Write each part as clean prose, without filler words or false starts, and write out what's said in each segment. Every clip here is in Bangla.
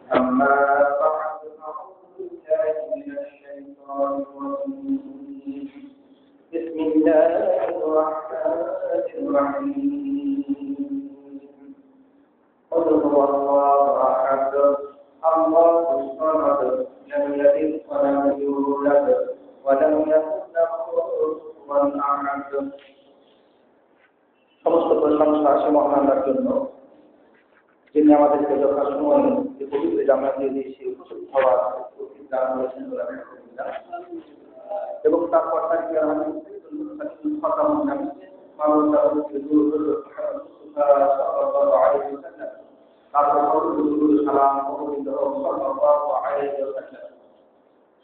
أما بعد فأعوذ بالله من الشيطان الرجيم بسم الله الرحمن الرحيم قل هو الله أحد الله الصمد لم يلد ولم يولد ولم يكن له كفوا أحد সমস্ত প্রশংসা আছে মহান আল্লাহর জন্য, যিনি আমাদেরকে যথাসময়ে যে পবিত্র জামাত দিয়ে দিয়েছে উপস্থিত হওয়ার তৌফিক দান করেছেন এবং তারপর তাকে আমাদের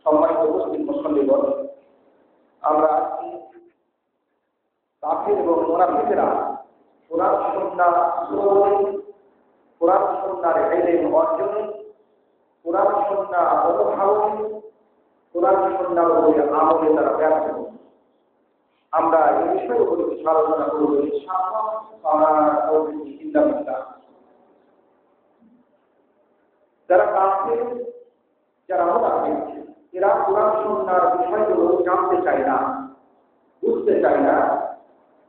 সম্মানিত উপস্থিত মুসল্লিগণ, আমরা আজকে কাফির এবং মুনাফিকরা কোরআন সুন্নাহর ইলম অর্জনে, কোরআন সুন্নাহ অনুধাবনে, কোরআন সুন্নাহর উপরে আমলে তারা ব্যর্থ। আমরা এই বিষয়ের উপরে কিছু আলোচনা করব ইনশাআল্লাহ। যারা কাফির, যারা মুনাফিক, এরা কোরআন সুন্নাহর বিষয়গুলো জানতে চায় না, বুঝতে চায় না,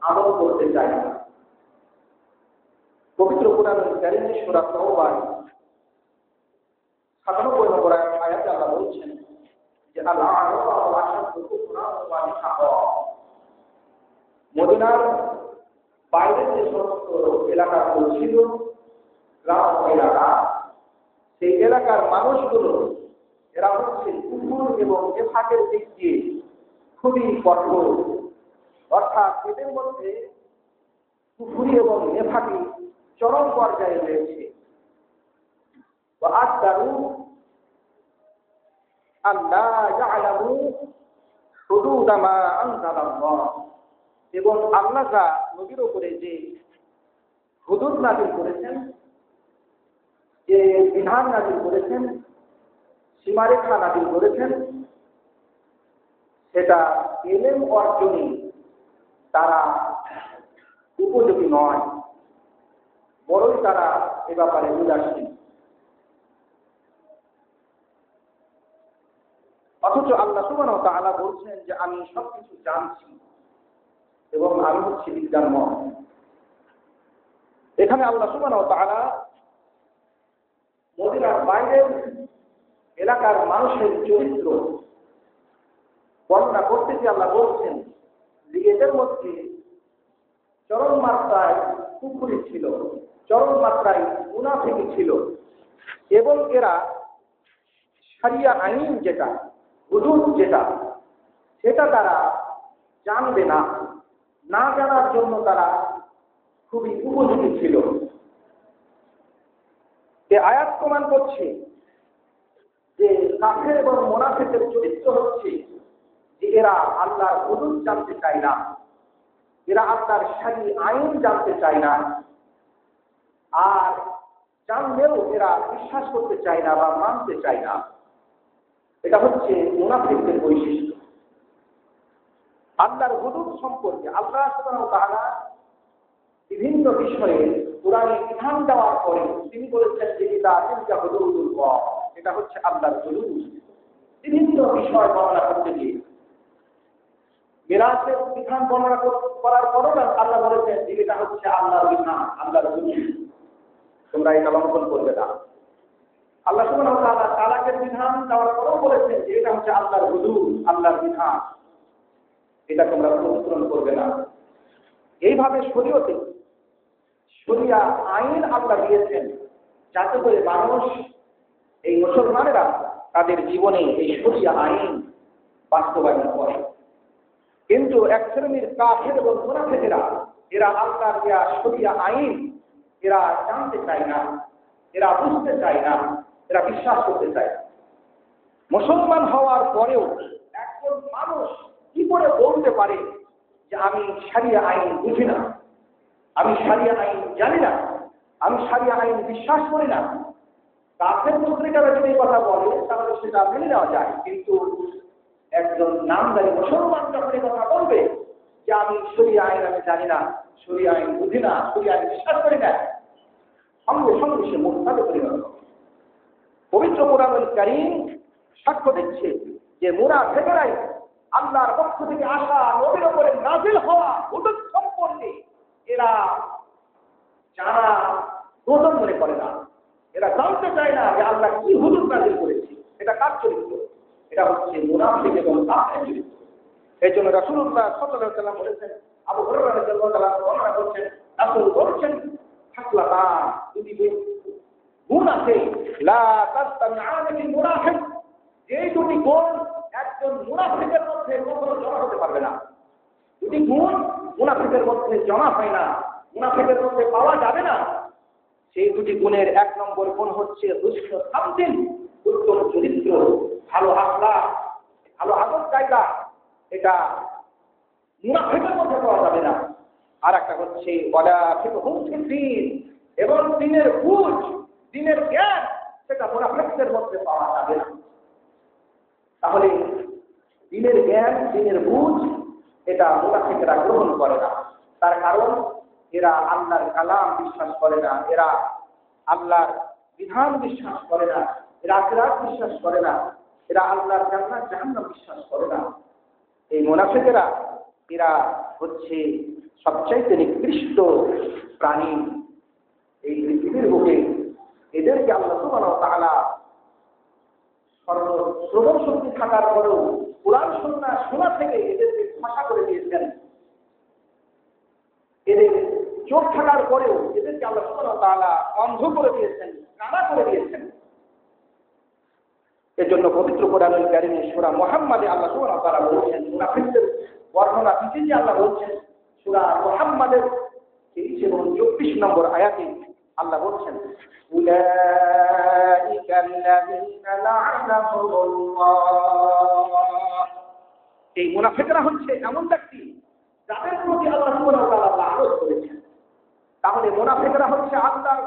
আমল করতে চায় না। পবিত্র কোরআনুল কারীমের সূরা তাওবার ৯৭ নম্বর আয়াতে আল্লাহ বলছেন যে আল-আ'রাবু আশাদ্দু কুফরান ওয়া নিফাকা। মদিনার বাইরে যে সমস্ত এলাকাগুলো ছিল, গ্রাম এলাকা, সেই এলাকার মানুষগুলো এরা হচ্ছে কুফর এবং নিফাকের দিক দিয়ে খুবই কঠোর। অর্থাৎ এদের মধ্যে কুফরি এবং নেফাকি চরম পর্যায়ে রয়েছে। এবং আল্লাহ যা নবীর উপরে যে হুদুদ নাযিল করেছেন, যে বিধান নাযিল করেছেন, সীমারেখা নাযিল করেছেন, সেটা ইলম অর্জনে তারা উপযোগী নয়, বরং তারা এ ব্যাপারে উদাসীন। অথচ আল্লাহ সুবহানাহু ওয়া তাআলা বলছেন যে আমি সবকিছু জানছি এবং আমি হচ্ছি বিজ্ঞানময়। এখানে আল্লাহ সুবহানাহু ওয়া তাআলা মদিনার বাইরের এলাকার মানুষের চরিত্র বর্ণনা করতে গিয়ে আল্লাহ বলছেন যে এদের মধ্যে চরম মাত্রায় কুফরি ছিল, চরম মাত্রায় মুনাফিকি ছিল এবং এরা শরিয়া আইন যেটা, হুদুদ যেটা, সেটা তারা জানবে না, না জানার জন্য তারা খুবই উপযোগী ছিল। এই আয়াত প্রমাণ করছে যে কাফের এবং মুনাফিকের চরিত্র হচ্ছে যে এরা আল্লাহর হুদুদ জানতে চায় না, এরা আল্লাহর শরঈ আইন জানতে চায় না, আর জানলেও এরা বিশ্বাস করতে চায় না বা মানতে চায় না। এটা হচ্ছে মুনাফিকদের বৈশিষ্ট্য। আল্লাহর হুদুদ সম্পর্কে আল্লাহ সুবহানাহু ওয়া তাআলা বিভিন্ন বিষয়ে কোরআনে বিধান দেওয়ার পরে তিনি বলেছেন যে তিলকা হুদুদুল্লাহ, এটা হচ্ছে আল্লাহর হুদুদ। বিভিন্ন বিষয় বর্ণনা করতে গিয়ে মিরাজের বিধান বর্ণনা করার পরও আল্লাহ বলেছেন যে এটা হচ্ছে আল্লাহর বিধান, আল্লাহর হুদুদ, তোমরা এটা লঙ্ঘন করবে না। আল্লাহ সুবহানাহু ওয়া তাআলা তালাকের বিধান দেওয়ার পরও বলেছেন যে এটা হচ্ছে আল্লাহর হুদুদ, আল্লাহর বিধান, এটা তোমরা অতিক্রম করবে না। এইভাবে শরীয়তে শরিয়া আইন আল্লাহ দিয়েছেন যাতে করে মানুষ, এই মুসলমানেরা তাদের জীবনে এই শরিয়া আইন বাস্তবায়ন করে। কিন্তু এক শ্রেণীর কাফের এবং মুনাফিকেরা এরা আল্লাহর দেয়া শরিয়া আইন এরা জানতে চায় না, এরা বুঝতে চায় না, এরা বিশ্বাস করতে চায় না। মুসলমান হওয়ার পরেও একজন মানুষ কি করে বলতে পারে যে আমি শরিয়া আইন বুঝি না, আমি শরিয়া আইন জানি না, আমি শরিয়া আইন বিশ্বাস করি না? কাফের মুশরিকরা যদি এই কথা বলে তাহলে সেটা মেনে নেওয়া যায়, কিন্তু একজন নামদারি মুসলমান যখন এই কথা বলবে যে আমি শরিয়া আইন আমি জানি না, শরিয়া আইন বুঝি না, শরিয়া আইন বিশ্বাস করি না, সঙ্গে সঙ্গে সে মুরতাদে পরিণত হবে। পবিত্র কোরআনুল কারীম সাক্ষ্য দিচ্ছে যে মুনাফিকরাই আল্লাহর পক্ষ থেকে আসা নবীর উপরে নাযিল হওয়া হুদুদ সম্পর্কে এরা জানা প্রয়োজন মনে করে না। এরা জানতে চায় না যে আল্লাহ কি হুদুদ নাযিল করেছে, এটা কার চরিত্র, এটা হচ্ছে মুনাফিক এবং কাফের চরিত্র। এই জন্য রাসূলুল্লাহ সাল্লাল্লাহু আলাইহি ওয়াসাল্লাম বলেছেন, আবু হুরায়রা রাদিয়াল্লাহু তাআলা বর্ণনা করছেন, রাসূল বলেছেন হাসলাতা দুটি গুণ আছে, লা তাসতামিআনা লিল মুনাফিক, এই দুটি গুণ একজন মুনাফিকের মধ্যে কখনো জমা হতে পারবে না। দুটি গুণ মুনাফিকের মধ্যে জমা হয় না, মুনাফিকের মধ্যে পাওয়া যাবে না। সেই দুটি গুণের এক নম্বর গুণ হচ্ছে হুসনুল খামতিন, উত্তম চরিত্র, ভালো আখলাক, ভালো আদব কায়দা, এটা মুনাফিকের মধ্যে পাওয়া যাবে না। আর একটা হচ্ছে ওয়ালা ফিকহুম ফিদ্দীন, এবং দ্বীনের বুঝ, দ্বীনের জ্ঞান, সেটা মুনাফিকদের মধ্যে পাওয়া যাবে না। তাহলে দ্বীনের জ্ঞান, দ্বীনের বুঝ, এটা মুনাফিকরা গ্রহণ করে না। তার কারণ এরা আল্লাহর কালাম বিশ্বাস করে না, এরা আল্লাহর বিধান বিশ্বাস করে না, এরা আখিরাত বিশ্বাস করে না, এরা আল্লাহর জান্নাত জাহান্নাম বিশ্বাস করে না। এই মুনাফিকেরা এরা হচ্ছে সবচাইতে নিকৃষ্ট প্রাণী এই পৃথিবীর বুকে। এদেরকে আল্লাহ সুবহানাহু ওয়া তাআলা শ্রবণ শক্তি থাকার পরেও কোরআন সুন্নাহ শোনা থেকে এদেরকে ফাঁসা করে দিয়েছেন। এদের চোখ থাকার পরেও এদেরকে আল্লাহ সুবহানাহু ওয়া তাআলা অন্ধ করে দিয়েছেন, কানা করে দিয়েছেন। এজন্য পবিত্র কোরআনুল কারীমে সূরা মুহাম্মাদে আল্লাহ সুবহানাহু ওয়া তাআলা বলেছেন, মুনাফিকদের বর্ণনা দিতে যে আল্লাহ বলছেন সূরা মুহাম্মাদের 23 এবং 24 নম্বর আয়াতে আল্লাহ বলছেন, উলাইকাল্লাযীনা লা'নাহুমুল্লাহ, এই মুনাফিকরা হচ্ছে এমন ব্যক্তি যাদের প্রতি আল্লাহ সুবহানাহু ওয়া তাআলা লানত করেছেন। তাহলে মুনাফিকরা হচ্ছে আল্লাহর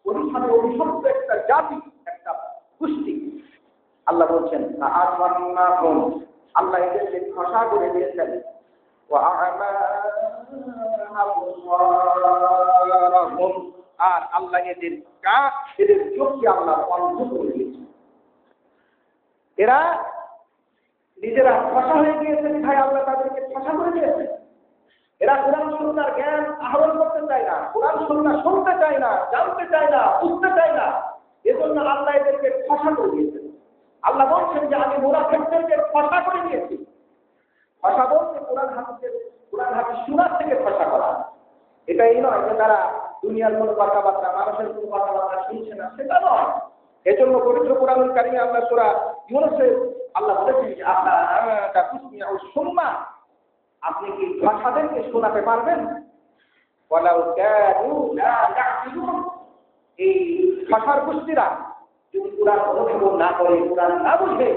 অভিশাপে অভিশপ্ত একটা জাতি, একটা গোষ্ঠী। আল্লাহ বলছেন আ'আমান্নাহুম, আল্লাহ এদেরকে খসা করে দিয়েছেন, ওয়া আ'মা'আহুম, আর আল্লাহ এদের চোখকে আল্লাহ অন্ধ করে দিয়েছেন। এরা নিজেরা খসা হয়ে গিয়েছেন, ভাই আল্লাহ তাদেরকে খসা করে দিয়েছেন। এরা কোরআন সুন্নাহর জ্ঞান আহরণ করতে চায় না, কোরআন সুন্নাহ শুনতে চায় না, জানতে চায় না, বুঝতে চায় না। এজন্য আল্লাহ এদেরকে খসা করে দিয়েছেন। আল্লাহ বলছেন যে আমি মুনাফিকদেরকে খসা করে দিয়েছি। খসা বলতে কোরআন হাদিস শোনার থেকে খসা করা। এটা এই নয় যে তারা দুনিয়ার কোনো কথাবার্তা, মানুষের কোনো কথাবার্তা শুনছে না, সেটা নয়। এজন্য পবিত্র কোরআনুল কারীমে আল্লাহ সূরা ইউনূসে আল্লাহ বলেছেন যে আপনারা তুসমিউ সুম্মা, আপনি কি ভাষাদেরকে শোনাতে পারবেন? ওয়ালাউ কানু লা ইয়াকিলুন, এই ভাষার গোষ্ঠীরা যদি কোরআন অনুধাবন না করে, কোরআন না বুঝে,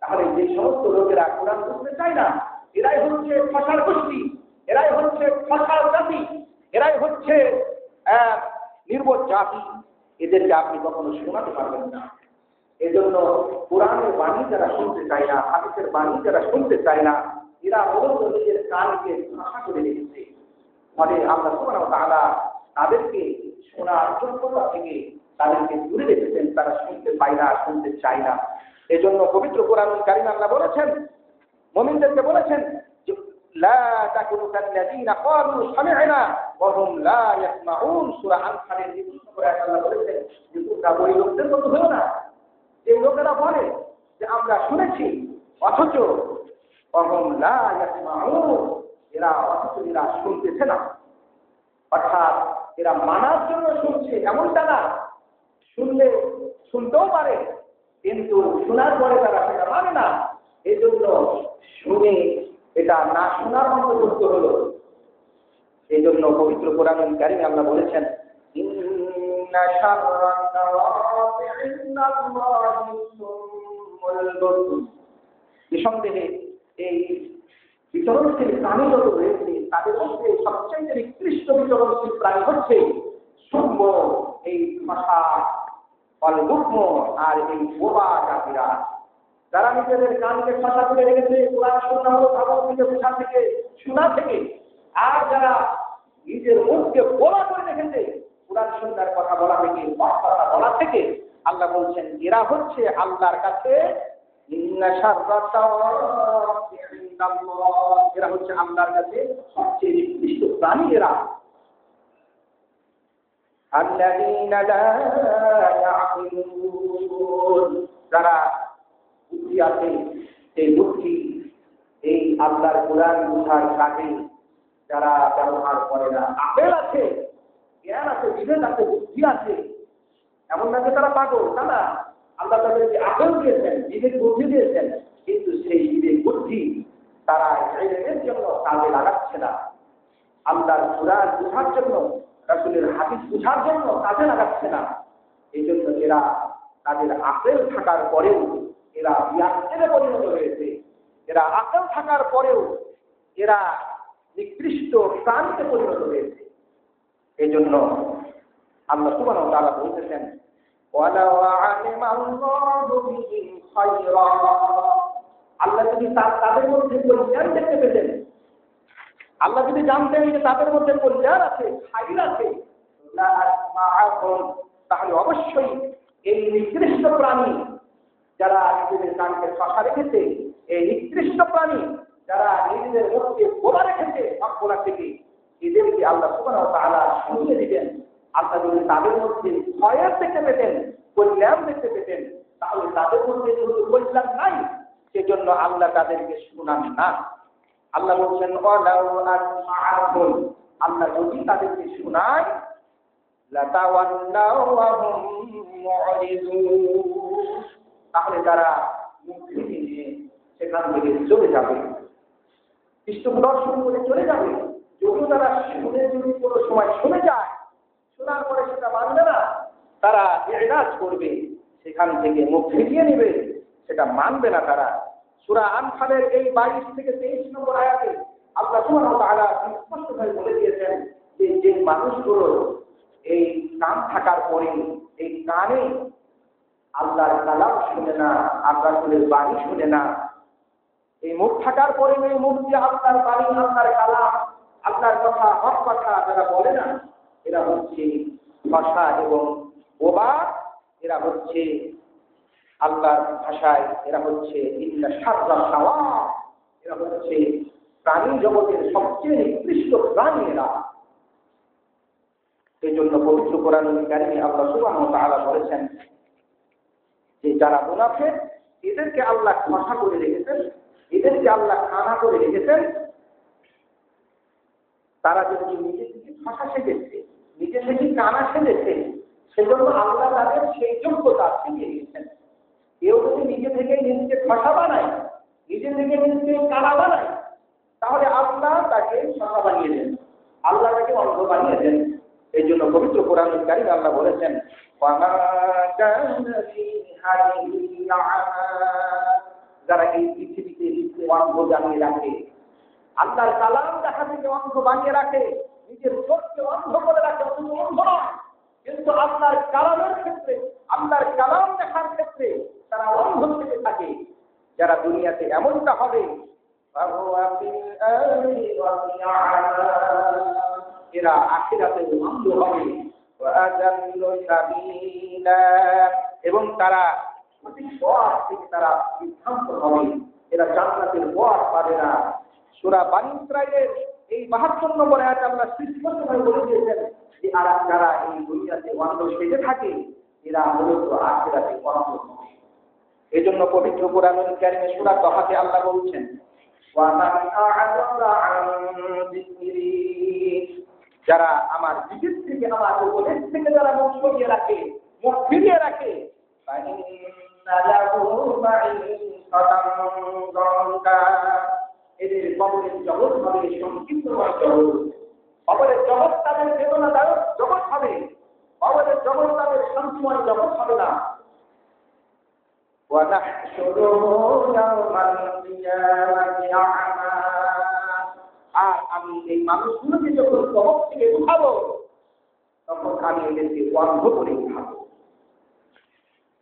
তাহলে যে সমস্ত লোকেরা কোরআন বুঝতে চায় না, এরাই হচ্ছে ভাষার গোষ্ঠী, এরাই হচ্ছে ভাষার জাতি, এরাই হচ্ছে নির্বোধ জাতি। এদেরকে আপনি কখনো শোনাতে পারবেন না। এজন্য কোরআনের বাণী যারা শুনতে চায় না, হাদিসের বাণী যারা শুনতে চায় না, এরা মূলত নিজের কানকে ভাষা করে রেখেছে। ফলে আল্লাহ সুবহানাহু ওয়া তাআলা তাদেরকে শোনার যোগ্যতা থেকে তাদেরকে দূরে রেখেছেন, তারা শুনতে পায় না, শুনতে চায় না। এজন্য পবিত্র কোরআনুল কারীম আল্লাহ বলেছেন, মুমিনদেরকে বলেছেন যে লা তাকুনু কাল্লাযীনা ক্বালু সামি'না ওয়া হুম লা ইয়াসমাউন, সূরা আনফালের ২২ নম্বর আয়াতে আল্লাহ বলেছেন যে তোমরা ওই লোকদের মতো হও না যে লোকেরা বলে যে আমরা শুনেছি অথচ ওয়া হুম লা ইয়াসমাউন, অথচ এরা শুনতেছে না। অর্থাৎ এরা মানার জন্য শুনছে এমনটা না, শুনতেও পারে কিন্তু শোনার পরে তারা সেটা মানে না। এই জন্য শুনে এটা না শোনার মতো করতে হলো। এই জন্য পবিত্র কোরআনুল কারীমে আল্লাহ বলেছেন, ইন্না শাররান দাওয়াবি ইনদাল্লাহি সুম্মুল বুকুম, নিঃসন্দেহে এই বিচরণশীল প্রাণী যত রয়েছে তাদের মধ্যে সবচেয়ে নিকৃষ্ট বিচরণশীল প্রাণী হচ্ছে সুম্ম, এই ভাষা অলগুক্ম আর এই বোবা জাতিরা, যারা নিজেদের কানকে ফাঁসা করে রেখেছে কোরআন সুন্নাহ ভাবন থেকে, বোঝা থেকে, শোনা থেকে, আর যারা নিজের মুখকে বোবা করে রেখেছে কোরআন সুন্নাহর কথা বলা থেকে, কথা বলা থেকে, আল্লাহ বলছেন এরা হচ্ছে আল্লাহর কাছে এরা হচ্ছে আল্লাহর কাছে সবচেয়ে নিকৃষ্ট প্রাণী এরা। যারা বুদ্ধি আছে সেই বুদ্ধি এই আল্লাহর কোরআন বুঝার কাজে যারা ব্যবহার করে না। আকল আছে, জ্ঞান আছে, বিবেক আছে, বুদ্ধি আছে, এমন না যে তারা পাগল, না। আল্লাহ তাদেরকে আকল দিয়েছেন, বিবেক বুদ্ধি দিয়েছেন, কিন্তু সেই বিবেক বুদ্ধি তারা ইলমের জন্য কাজে লাগাচ্ছে না, আল্লাহর কোরআন বুঝার জন্য, রাসূলের হাদিস বুঝার জন্য কাজে লাগাচ্ছে না। এই জন্য এরা তাদের আকল থাকার পরেও এরা বিয়াক্তেরে পরিণত হয়েছে। এরা আকল থাকার পরেও এরা নিকৃষ্ট প্রাণীতে পরিণত হয়েছে। এই জন্য আল্লাহ সুবহানাহু ওয়া তাআলা বলতেছেন আল্লাহ যদি তাদের মধ্যে কল্যাণ দেখতে পেতেন, আল্লাহ যদি জানতেন যে তাদের মধ্যে কল্যাণ আছে, খাইর আছে, তাহলে অবশ্যই এই নিকৃষ্ট প্রাণী যারা নিজেদের কানকে ফাঁকা রেখেছে, এই নিকৃষ্ট প্রাণী যারা নিজেদের মধ্যে বোলা রেখেছে অপরা থেকে, এদেরকে আল্লাহ সুবহানাহু ওয়া তাআলা শুনিয়ে দিবেন। আল্লাহ যদি তাদের মধ্যে ভয়ের দেখতে পেতেন, কল্যাণ দেখতে পেতেন, তাহলে তাদের মধ্যে যদি কল্যাণ নাই, সেজন্য আল্লাহ তাদেরকে শুনান না। আল্লাহ বলছেন আল্লাহ যদি তাদেরকে শুনায় তাহলে তারা মুক্তি নিয়ে সেখান থেকে চলে যাবে, দর্শন করে চলে যাবে। যদিও তারা শুনে যদি কোনো সময় শুনে যায়, শোনার পরে সেটা মানবে না, তারা ইরাজ করবে, সেখান থেকে মুখ ফিরিয়ে নেবে, সেটা মানবে না তারা। সূরা আনফালের এই 22 থেকে 23 নম্বর আয়াতে আল্লাহ সুবহানাহু ওয়া তাআলা স্পষ্টভাবে বলে দিয়েছেন যে মানুষগুলো এই কান থাকার পরে এই কানে আল্লাহর কালাম শুনে না, আল্লাহর বাণী শুনে না, এই মুখ থাকার পরে এই মুখ দিয়ে আল্লাহর বাণী, আল্লাহর কালাম, আল্লাহর কথা, হক কথা যারা বলে না, এরা হচ্ছে ভাষা এবং বোবা। এরা হচ্ছে আল্লাহর ভাষায় এরা হচ্ছে এরা হচ্ছে প্রাণী জগতের সবচেয়ে নিকৃষ্ট প্রাণী এরা। এই জন্য পবিত্র কোরআনুল কারীমে আল্লাহ সুবহানাহু ওয়া তাআলা বলেছেন যে যারা মুনাফিক, এদেরকে আল্লাহ ভাষা করে রেখেছেন, এদেরকে আল্লাহ কানা করে রেখেছেন। তারা যদি নিজে থেকে ভাষা শিখেছে, নিজে থেকে কানা শিখেছে, সেজন্য আল্লাহ তাদের সেই যোগ্যতা শিখিয়ে দিয়েছেন। কেউ যদি নিজে থেকে নিজেকে ভাষা বানায়, নিজে থেকে নিজেকে কানা বানায়, তাহলে আল্লাহ তাকে ভাষা বানিয়ে দেন, আল্লাহ তাকে অন্ধ বানিয়ে দেন। এই জন্য পবিত্র কোরআনুল কারীমে আল্লাহ বলেছেন যারা এই পৃথিবীতে অন্ধ জানিয়ে রাখে, আল্লাহর কালাম দেখা থেকে অন্ধ বানিয়ে রাখে, নিজের চোখকে অন্ধ করে রাখে, অন্ধ নয়, কিন্তু আল্লাহর কালামের ক্ষেত্রে, আল্লাহর কালাম দেখার ক্ষেত্রে তারা অন্ধ থেকে থাকে। যারা দুনিয়াতে এমনটা হবে, এরা আখিরাতে অন্ধ হবে এবং তারা সঠিক পথ থেকে তারা বিভ্রান্ত হবে, এরা জান্নাতের পথ পাবে না। সূরা বনী ইসরাঈলের এই ৭২ নম্বর আয়াতে আল্লাহ স্পষ্টভাবে বলে দিয়েছেন যে যারা এই দুনিয়াতে অন্ধ সেজে থাকে, এরা মূলত আখিরাতে অন্ধ হবে। এই জন্য পবিত্র কোরআনুল কারীমে সূরা তাহাতে আল্লাহ বলছেন যারা আমার দিক থেকে, আমার উপদেশ থেকে যারা মুখ সরিয়ে রাখে, মুখ ফিরিয়ে রাখে, এদের কবরের জগৎ হবে সংকীর্ণময় জগৎ। কবরের জগৎ তাদের বেদনাদায়ক জগৎ হবে, কবরের জগৎ তাদের শান্তিময় জগৎ হবে না। আর আমি এই মানুষগুলোকে যখন কবর থেকে উঠাবো, তখন আমি এদেরকে অন্ধ করে উঠাবো।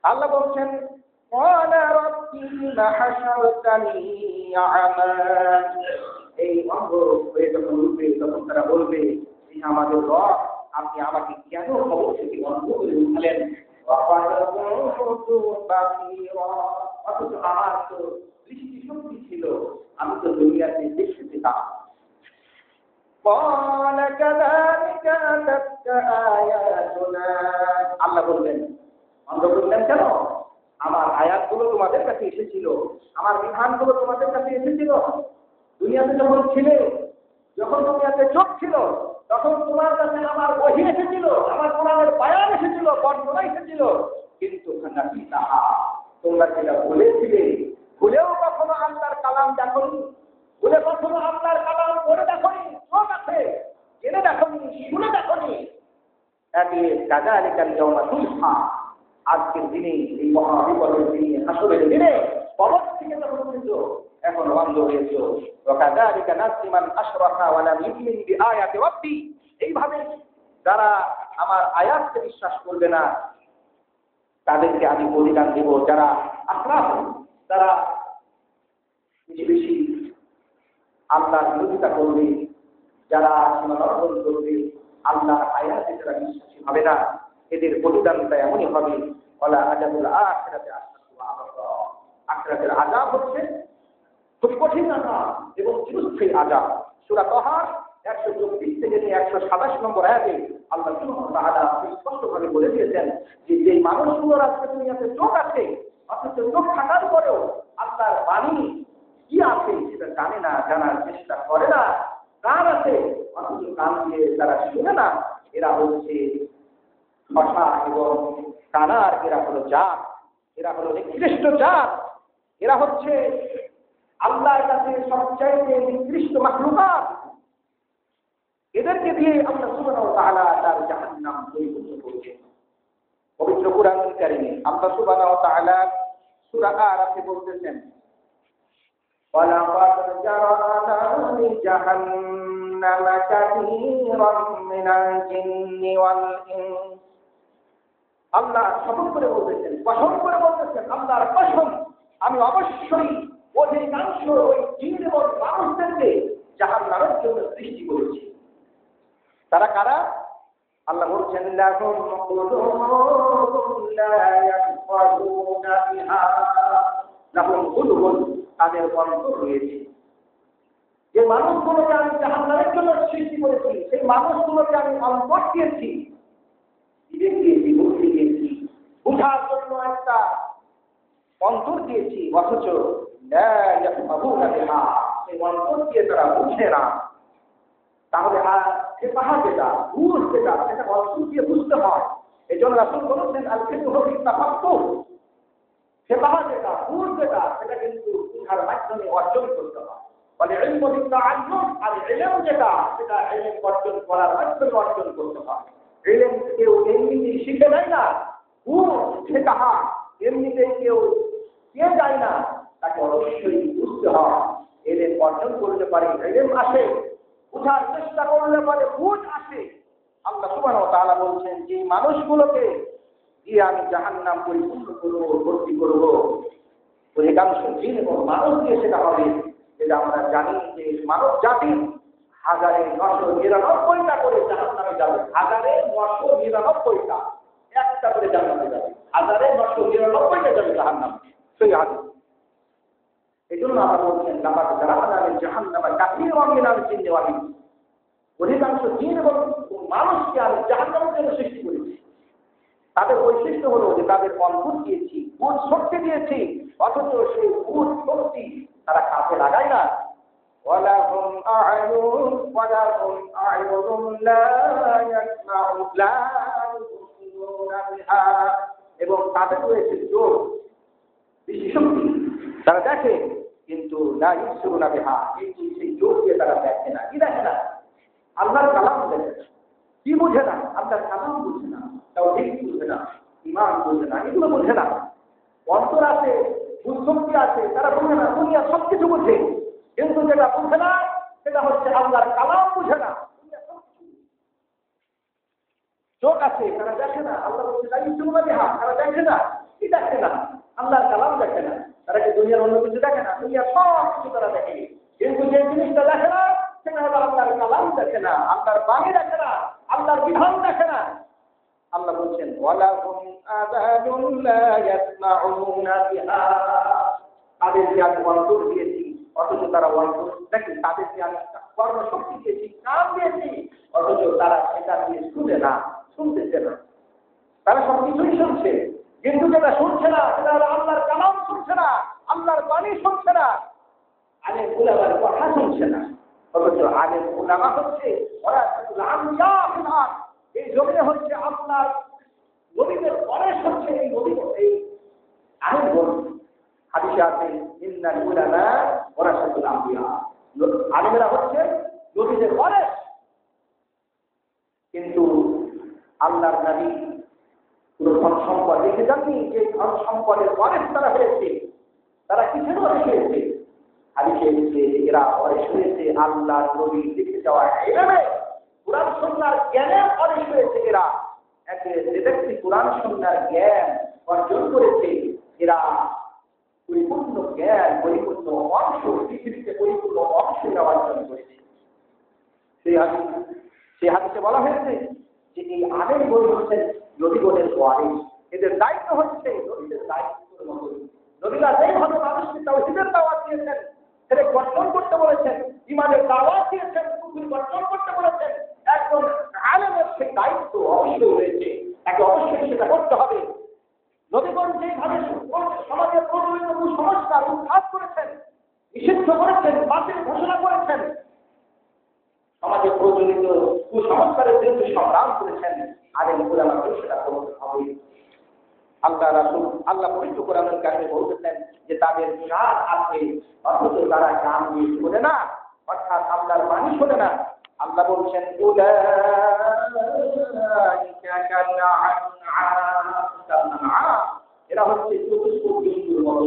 আল্লাহ বলছেন এই অন্ধ হয়ে যখন উঠবে, তখন তারা বলবে আমাদের রব, আপনি আমাকে কেন কবর থেকে অন্ধ করে উঠালেন? বাসীরা, অথচ আমার তো দৃষ্টিশক্তি ছিল, আমি তো দুনিয়াতে দেখতে পেতাম। قال كذلك أتتك آياتنا, আল্লাহ বললেন, আমরা বললেন কেন, আমার আয়াতগুলো তোমাদের কাছে এসেছিল, আমার বিধানগুলো তোমাদের কাছে এসেছিল। দুনিয়াতে যখন ছিলে, যখন দুনিয়াতে চোখ ছিল, তখন তোমার কাছে আমার ওহী এসেছিল, আমার কোরআনের বায়ান এসেছিল, বর্ণনা এসেছিল। কিন্তু তোমরা যেটা বলেছিলে, ভুলেও কখনো আল্লাহর কালাম দেখোনি, ভুলে কখনো আল্লাহর কালাম পড়ে দেখোনি, চোখ আছে জেনে দেখোনি, শুনে দেখোনি। আজকের দিনে, এই মহাবিপদের দিনে, হাসরের দিনে, কবর থেকে যখন উঠেছো, এখন বন্ধ হয়েছ। এইভাবে যারা আমার আয়াতকে বিশ্বাস করবে না, তাদেরকে আমি বলিদান দেব। যারা আক্রান্ত, যারা বেশি বেশি আল্লাহর বিরোধিতা করবে, যারা সীমালঙ্ঘন করবে, আল্লাহর আয়াতে যারা বিশ্বাসী হবে না, এদের বলিদানটা এমনই হবে। আখিরাতের আযাব হচ্ছে খুব কঠিন আযাব এবং চিরস্থায়ী আযাব। সূরা তাহার 124 থেকে 127 নম্বর আয়াতে আল্লাহ সুবহানাহু ওয়া তাআলা স্পষ্টভাবে বলে দিয়েছেন যে যে মানুষগুলোর আজকে দুনিয়াতে চোখ আছে, অথচ চোখ থাকার পরেও আল্লাহর বাণী কি আছে সেটা জানে না, জানার চেষ্টা করে না, কান আছে অথচ কান দিয়ে তারা শুনে না, এরা হচ্ছে ভাষা এবং কানার, এরা হলো জাত, এরা হলো নিকৃষ্ট জাত, এরা হচ্ছে আল্লাহর কাছে সবচাইতে নিকৃষ্ট মাখলুকাত। এদেরকে দিয়ে আল্লাহ সুবহানাহু ওয়া তাআলা তার জাহান্নাম পরিপূর্ণ করেছেন। পবিত্র কুরআনুল কারীমে আল্লাহ সুবহানাহু ওয়া তাআলা সূরা আরাফে বলতেছেন, ওয়ালাকাদ জারানা লিজাহান্নামা কাসীরাম মিনাল জিন্নি ওয়াল ইনস। আল্লাহ শপথ করে বলতেছেন, কসম করে বলতেছেন, আল্লাহর কসম, আমি অবশ্যই অধিকাংশ ওই জিন এবং মানুষদেরকে জাহান্নামের জন্য সৃষ্টি করেছি। তারা কারা? আল্লাহ বলছেন, লাহুম কুলুবুন লা ইয়াফকাহুনা বিহা, লাহুম কুলুবুন, তাদের অন্তর রয়েছে। যে মানুষগুলোকে আমি জাহান্নামের জন্য সৃষ্টি করেছি, সেই মানুষগুলোকে আমি অন্তর দিয়েছি, দিয়েছি, বুদ্ধি দিয়েছি, বুঝার জন্য একটা অন্তর দিয়েছি, অথচ সেই অন্তর দিয়ে তারা বুঝে না। তাহলে সে পাহা যেটা, বুঝ যেটা, সেটা অন্তর দিয়ে বুঝতে হয়। এই জন্য রাসূল বলেছেন, আল ফিকহু বিত-তাফাক্কুহ, সে পাহা যেটা, বুঝ যেটা, সেটা কিন্তু বুঝার মাধ্যমে অর্জন করতে হয়। বলে ইলমু বিত-তাআল্লুম, আর ইলম যেটা, সেটা ইলম অর্জন করার মাধ্যমে অর্জন করতে হয়। ইলম কেউ এমনিতেই শিখে নেয় না, বুঝ সেটা এমনিতেই কেউ পেয়ে যায় না, তাকে অবশ্যই বুঝতে হয়। ইলম অর্জন করতে পারে, ইলম আসে, বুঝার চেষ্টা করলে পরে বুঝ আসে। আল্লাহ সুবহানাহু ওয়া তাআলা বলছেন, যে মানুষগুলোকে দিয়ে আমি জাহান্নাম পরিপূর্ণ করবো, ভর্তি করবো, অধিকাংশ জিন এবং মানুষ দিয়ে সেটা হবে। যেটা আমরা জানি যে মানব জাতি 1099টা করে জাহান্নামে যাবে, 1099টা, একটা করে জান্নাতে যাবে, 1099টা যাবে জাহান্নামে। সেই হাদিস। এই জন্য আমরা বলছেন, লাকাদ জারানা লিজাহান্নামা কাসীরাম মিনাল জিন্নি ওয়াল ইনস, অধিকাংশ জিন এবং মানুষকে আমি জাহান্নামের জন্য সৃষ্টি করেছি। তাদের বৈশিষ্ট্য হলো যে তাদের অন্তর দিয়েছি, বুঝ শক্তি দিয়েছি, অথচ সেই বুঝ শক্তি তারা কাজে লাগায় না। ওয়ালাহুম আ'য়ুনুন লা ইয়াসমাউনা বিহা, এবং তাদের রয়েছে চোখ, দৃষ্টিশক্তি, তারা দেখে, কিন্তু লা ইউসিরুনা বিহা, কিন্তু সেই চোখ দিয়ে তারা দেখে না। কি দেখে না? আল্লাহর কালাম দেখে না। কি বুঝে না? আল্লাহর কালাম বুঝে না, তাওহীদ বুঝে না, ঈমান বুঝে না, এগুলো বুঝে না। অন্তর আছে, বুদ্ধি আছে, তারা বুঝে না, দুনিয়া সবকিছু বুঝে, কিন্তু যেটা বুঝে না সেটা হচ্ছে আল্লাহর কালাম বুঝে না। চোখ আছে, তারা দেখে না, আল্লাহ বলছে লা ইউসিরুনা বিহা, তারা দেখে না। কি দেখে না? আল্লাহর কালাম দেখে না। তারা কি দুনিয়ার অন্য কিছু দেখে না? দুনিয়ার সব কিছু তারা দেখে, কিন্তু যে জিনিসটা দেখে না সেটা হলো আল্লাহর কালাম দেখে না, আল্লাহর বাণী দেখে না, আল্লাহর বিধান দেখে না। আল্লাহ বলছেন ওয়ালাহুম আযানুন লা ইয়াসমাউনা বিহা, তাদেরকে আমি অন্তর দিয়েছি অথচ তারা অন্তর দেখি, তাদেরকে আমি কর্মশক্তি দিয়েছি, কান দিয়েছি, অথচ তারা সেটা দিয়ে শুনে না, শুনতেছে না। তারা সব কিছুই শুনছে, কিন্তু যেটা শুনছে না সেটা হলো আল্লাহর কালাম শুনছে না, আল্লাহর বাণী শুনছে না, আলেম উলামার কথা শুনছে না। অথচ আলেম উলামা হচ্ছে ওয়ারাসাতুল আম্বিয়া ফিল আরদ, এই জমিনে হচ্ছে আপনার নবীদের ওয়ারিস হচ্ছে এই নবী, এই আলেমগণ। হাদিসে আছে ইন্নাল উলামা ওয়ারাসাতুল আম্বিয়া, আলেমরা হচ্ছে নবীদের ওয়ারিস। কিন্তু আল্লাহর নবী পুরো ধন সম্পদ রেখে যাননি, যে ধন সম্পদের ওয়ারিস তারা হয়েছে, তারা কিসের ওয়ারিস হয়েছে? হাদিসে এসেছে এরা ওয়ারিস হয়েছে আল্লাহর নবী লিখে যাওয়া ইলমে, কুরআন সুন্নাহর জ্ঞানের ওয়ারিস হয়েছে এরা। যে ব্যক্তি কুরআন সুন্নাহর জ্ঞান অর্জন করেছে, এরা পরিপূর্ণ জ্ঞান, পরিপূর্ণ অংশ, পৃথিবীতে পরিপূর্ণ অংশ এরা অর্জন করেছে। সেই হাদিসে বলা হয়েছে যে এই আলেমগণ হচ্ছেন নবীগণের ওয়ারিস, এদের দায়িত্ব হচ্ছে নবীদের দায়িত্বের মতো। নবীরা যেভাবে মানুষকে তাওহীদের দাওয়াত দিয়েছেন, সেটা গঠন করতে বলেছেন, ঈমানের দাওয়াত দিয়েছেন, কুফর গঠন করতে বলেছেন, একজন আলেমের সেই দায়িত্ব অবশ্যই রয়েছে, তাকে অবশ্যই সেটা করতে হবে। নবীগণ যেভাবে সমাজের প্রচলিত কুসংস্কার উৎখাত করেছেন, নিষিদ্ধ করেছেন, বাতিল ঘোষণা করেছেন, সমাজে প্রচলিত কুসংস্কারের বিরুদ্ধে সংগ্রাম করেছেন, আলেম উলামাকে সেটা করতে হবে। আল্লাহ রাসূল আল্লাহ পবিত্র কোরআনুল কারীমে বলতেছেন যে তাদের কান আছে অথচ তারা কান দিয়ে শোনে না, অর্থাৎ আল্লাহর বাণী শোনে না। আল্লাহ বলছেন উলাইকা কালআনআম, এরা হচ্ছে চতুষ্পদ জন্তুর মতো,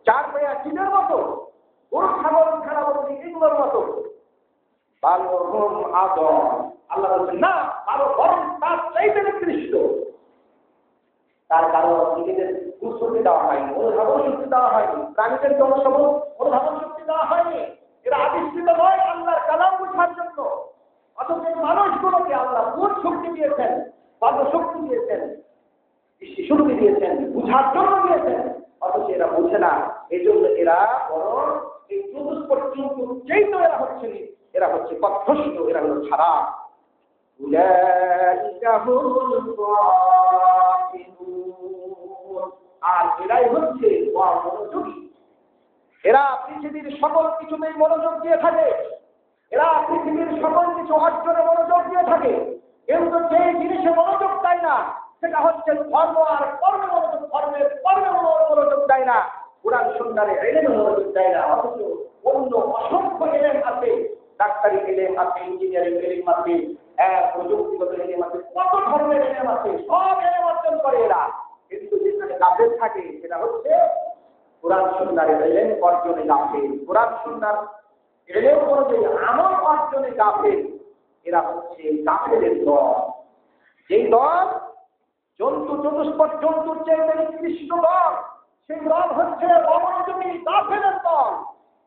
চার পায়া চিলের মতো, গরু ছাগল ভেড়া বকরি এগুলোর মতো। বালহুম আদম, আল্লাহ বলছেন না, আরো বরং তার চাইতে নিকৃষ্ট। তার কারণ নিজেদের শক্তি দেওয়া হয়নি, অনুধাবন শক্তি দেওয়া হয়নি, প্রাণীদের জনসমূহ অনুধাবন শক্তি দেওয়া হয়নি। এরা আবিষ্কৃত নয় আল্লাহর কালাম বুঝার জন্য, অথচ মানুষগুলোকে আল্লাহ কোন শক্তি দিয়েছেন, বাল্য শক্তি দিয়েছেন, শিশুকে দিয়েছেন, বুঝার জন্য দিয়েছেন, অথচ এরা বুঝে না। এই জন্য এরা বরং এই চতুষ্পদ জন্তু যেই তো এরা হচ্ছে পথভ্রষ্ট, এরা হলো খারাপ। আর এরাই হচ্ছে মনোযোগী, এরা পৃথিবীর সকল কিছুতেই মনোযোগ দিয়ে থাকে, এরা পৃথিবীর সকল কিছু অর্জনে মনোযোগ দিয়ে থাকে, কিন্তু যে জিনিসে মনোযোগ দেয় না সেটা হচ্ছে ধর্ম আর কর্মে মনোযোগ, ধর্মের কর্মে মনোযোগ দেয় না, কুরআন সুন্নাহর ইলমে মনোযোগ দেয় না। অথচ অন্য অসংখ্য ইলম আছে, ডাক্তারি ইলম আছে, ইঞ্জিনিয়ারিং ইলম আছে, প্রযুক্তিগত ইলম আছে, কত ধরনের ইলম আছে, সব ইলম অর্জন করে এরা, কিন্তু যেখানে গাফেল থাকে সেটা হচ্ছে কুরআন সুন্নাহর ইলম অর্জনে গাফেল, কুরআন সুন্নাহর ইলম অনুযায়ী আমল অর্জনে গাফেল। এরা হচ্ছে গাফেলের দল, যেই দল চতুষ্পদ জন্তুর চেয়ে নিকৃষ্ট দল, সেই দল হচ্ছে অমনোযোগী গাফেলের দল,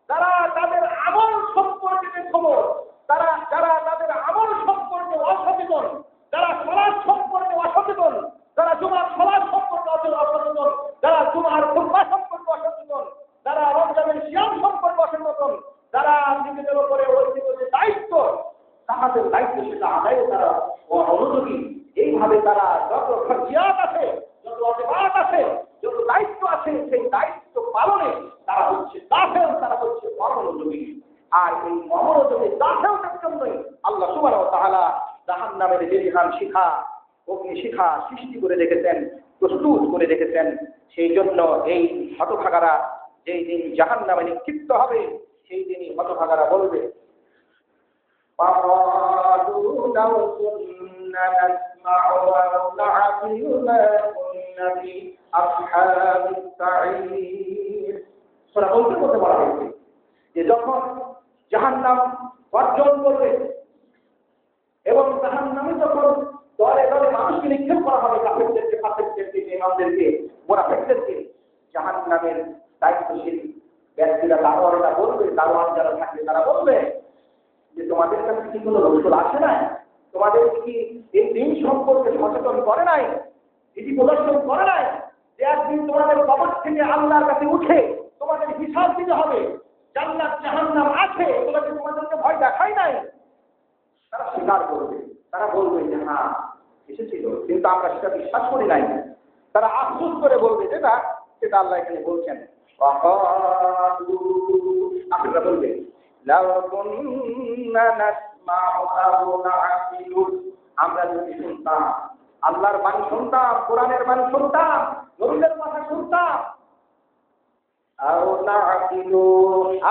যারা তাদের আমল সম্পর্কে খবর, যারা তাদের আমল সম্পর্কে অসচেতন, যারা সালাত সম্পর্কে অসচেতন, যারা জুমার সালাত সম্পর্কে অসচেতন, যারা জুমার খুতবা সম্পর্কে অসচেতন, যারা রমজানের সিয়াম সম্পর্কে অসচেতন, যারা নিজেদের উপরে অর্পিত যে দায়িত্ব, তাদের দায়িত্ব সেটা আদায়ে তারা অমনোযোগী। এইভাবে তারা যত ফরজিয়াত আছে, যত ওয়াজিবাত আছে, যত দায়িত্ব আছে, সেই দায়িত্ব পালনে তারা হচ্ছে গাফেল, তারা হচ্ছে অমনোযোগী। আর এই অমনোযোগী গাফেলদের জন্যই আল্লাহ সুবহানাহু ওয়া তাআলা জাহান্নামের জেরিহান শিখা, অগ্নি শিখা সৃষ্টি করে রেখেছেন, প্রস্তুত করে রেখেছেন। সেই জন্য এই হতভাগারা যেই দিন জাহান্নামে নিক্ষিপ্ত হবে, সেই দিনই হতভাগারা বলবে فقالوا لو كنا نسمع أو نعقل ما كنا في أصحاب السعير। সূরা মুলকের মধ্যে বলা হয়েছে যে যখন জাহান্নাম গর্জন করবে এবং জাহান্নামে যখন দলে দলে মানুষকে নিক্ষেপ করা হবে, কাফেরদেরকে, ফাসিকদেরকে, ইমামদেরকে, মুনাফিকদেরকে, জাহান্নামের দায়িত্বশীল ব্যক্তিরা, দারোয়ানরা বলবে, দারোয়ান যারা থাকবে তারা বলবে যে তোমাদের কাছে কি কোনো রসুল আসে না? তোমাদের কি এই দিন সম্পর্কে সচেতন করে নাই, এটি প্রদর্শন করে নাই যে একদিন তোমাদের কবর থেকে আল্লাহর কাছে উঠে তোমাদের হিসাব দিতে হবে, জান্নাত জাহান্নাম আছে, এগুলোকে তোমাদেরকে ভয় দেখাই নাই? তারা স্বীকার করবে, তারা বলবে যে হ্যাঁ এসেছিল, কিন্তু আমরা সেটা বিশ্বাস করি নাই। তারা আফসোস করে বলবে যেটা সেটা আল্লাহ এখানে বলছেন। আপনারা বলবেন আমরা যদি শুনতাম, আল্লাহর বাণী শুনতাম, কোরআনের বাণী শুনতাম, নবীদের কথা শুনতাম,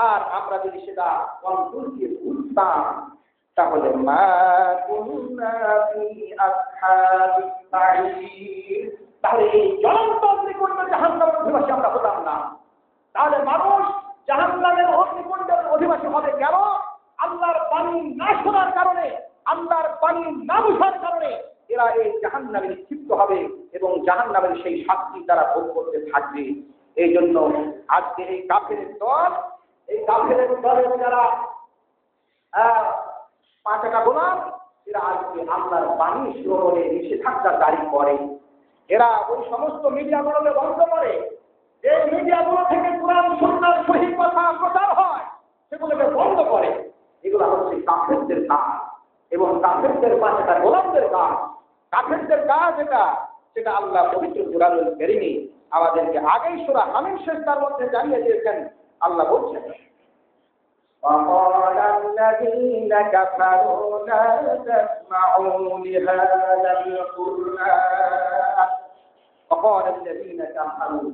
আর আমরা যদি সেটা কন্ট্রোল দিয়ে বুঝতাম, তাহলে তাহলে এই জ্বলন্ত অগ্নিকুণ্ডের জাহান্নামের অধিবাসী আমরা হতাম না। তাহলে মানুষ জাহান্নামের অগ্নিকুণ্ডের অধিবাসী হবে কেন? আল্লাহর বাণী না শোনার কারণে, আল্লাহর বাণী না বুঝার কারণে এরা এই জাহান্নামে নিক্ষিপ্ত হবে এবং জাহান্নামের সেই শাস্তি তারা ভোগ করতে থাকবে। এই জন্য আজকে এই কাফেরের দল, এই কাফেরের দলের যারা পাঁচটা গোলাম, এরা আজকে আল্লাহর বাণী শ্রবণে নিষেধাজ্ঞা জারি করে। এরা ওই সমস্ত মিডিয়াগুলোকে বন্ধ করে, যে মিডিয়াগুলো থেকে কোরআন সুন্নাহর সহিহ কথা প্রচার হয় সেগুলোকে বন্ধ করে। এগুলো হচ্ছে কাফেরদের কাজ এবং কাফেরদের পাঁচটা গোলামদের কাজ। কাফেরদের কাজ এটা, সেটা আল্লাহ পবিত্র কুরআনুল কারীমে আমাদেরকে আগেই সূরা হামিম শেষটার মধ্যে জানিয়ে দিয়েছেন। আল্লাহ বলছেন وقال الذين كفروا لا تسمعوا لهذا القرآن وقال الذين كفروا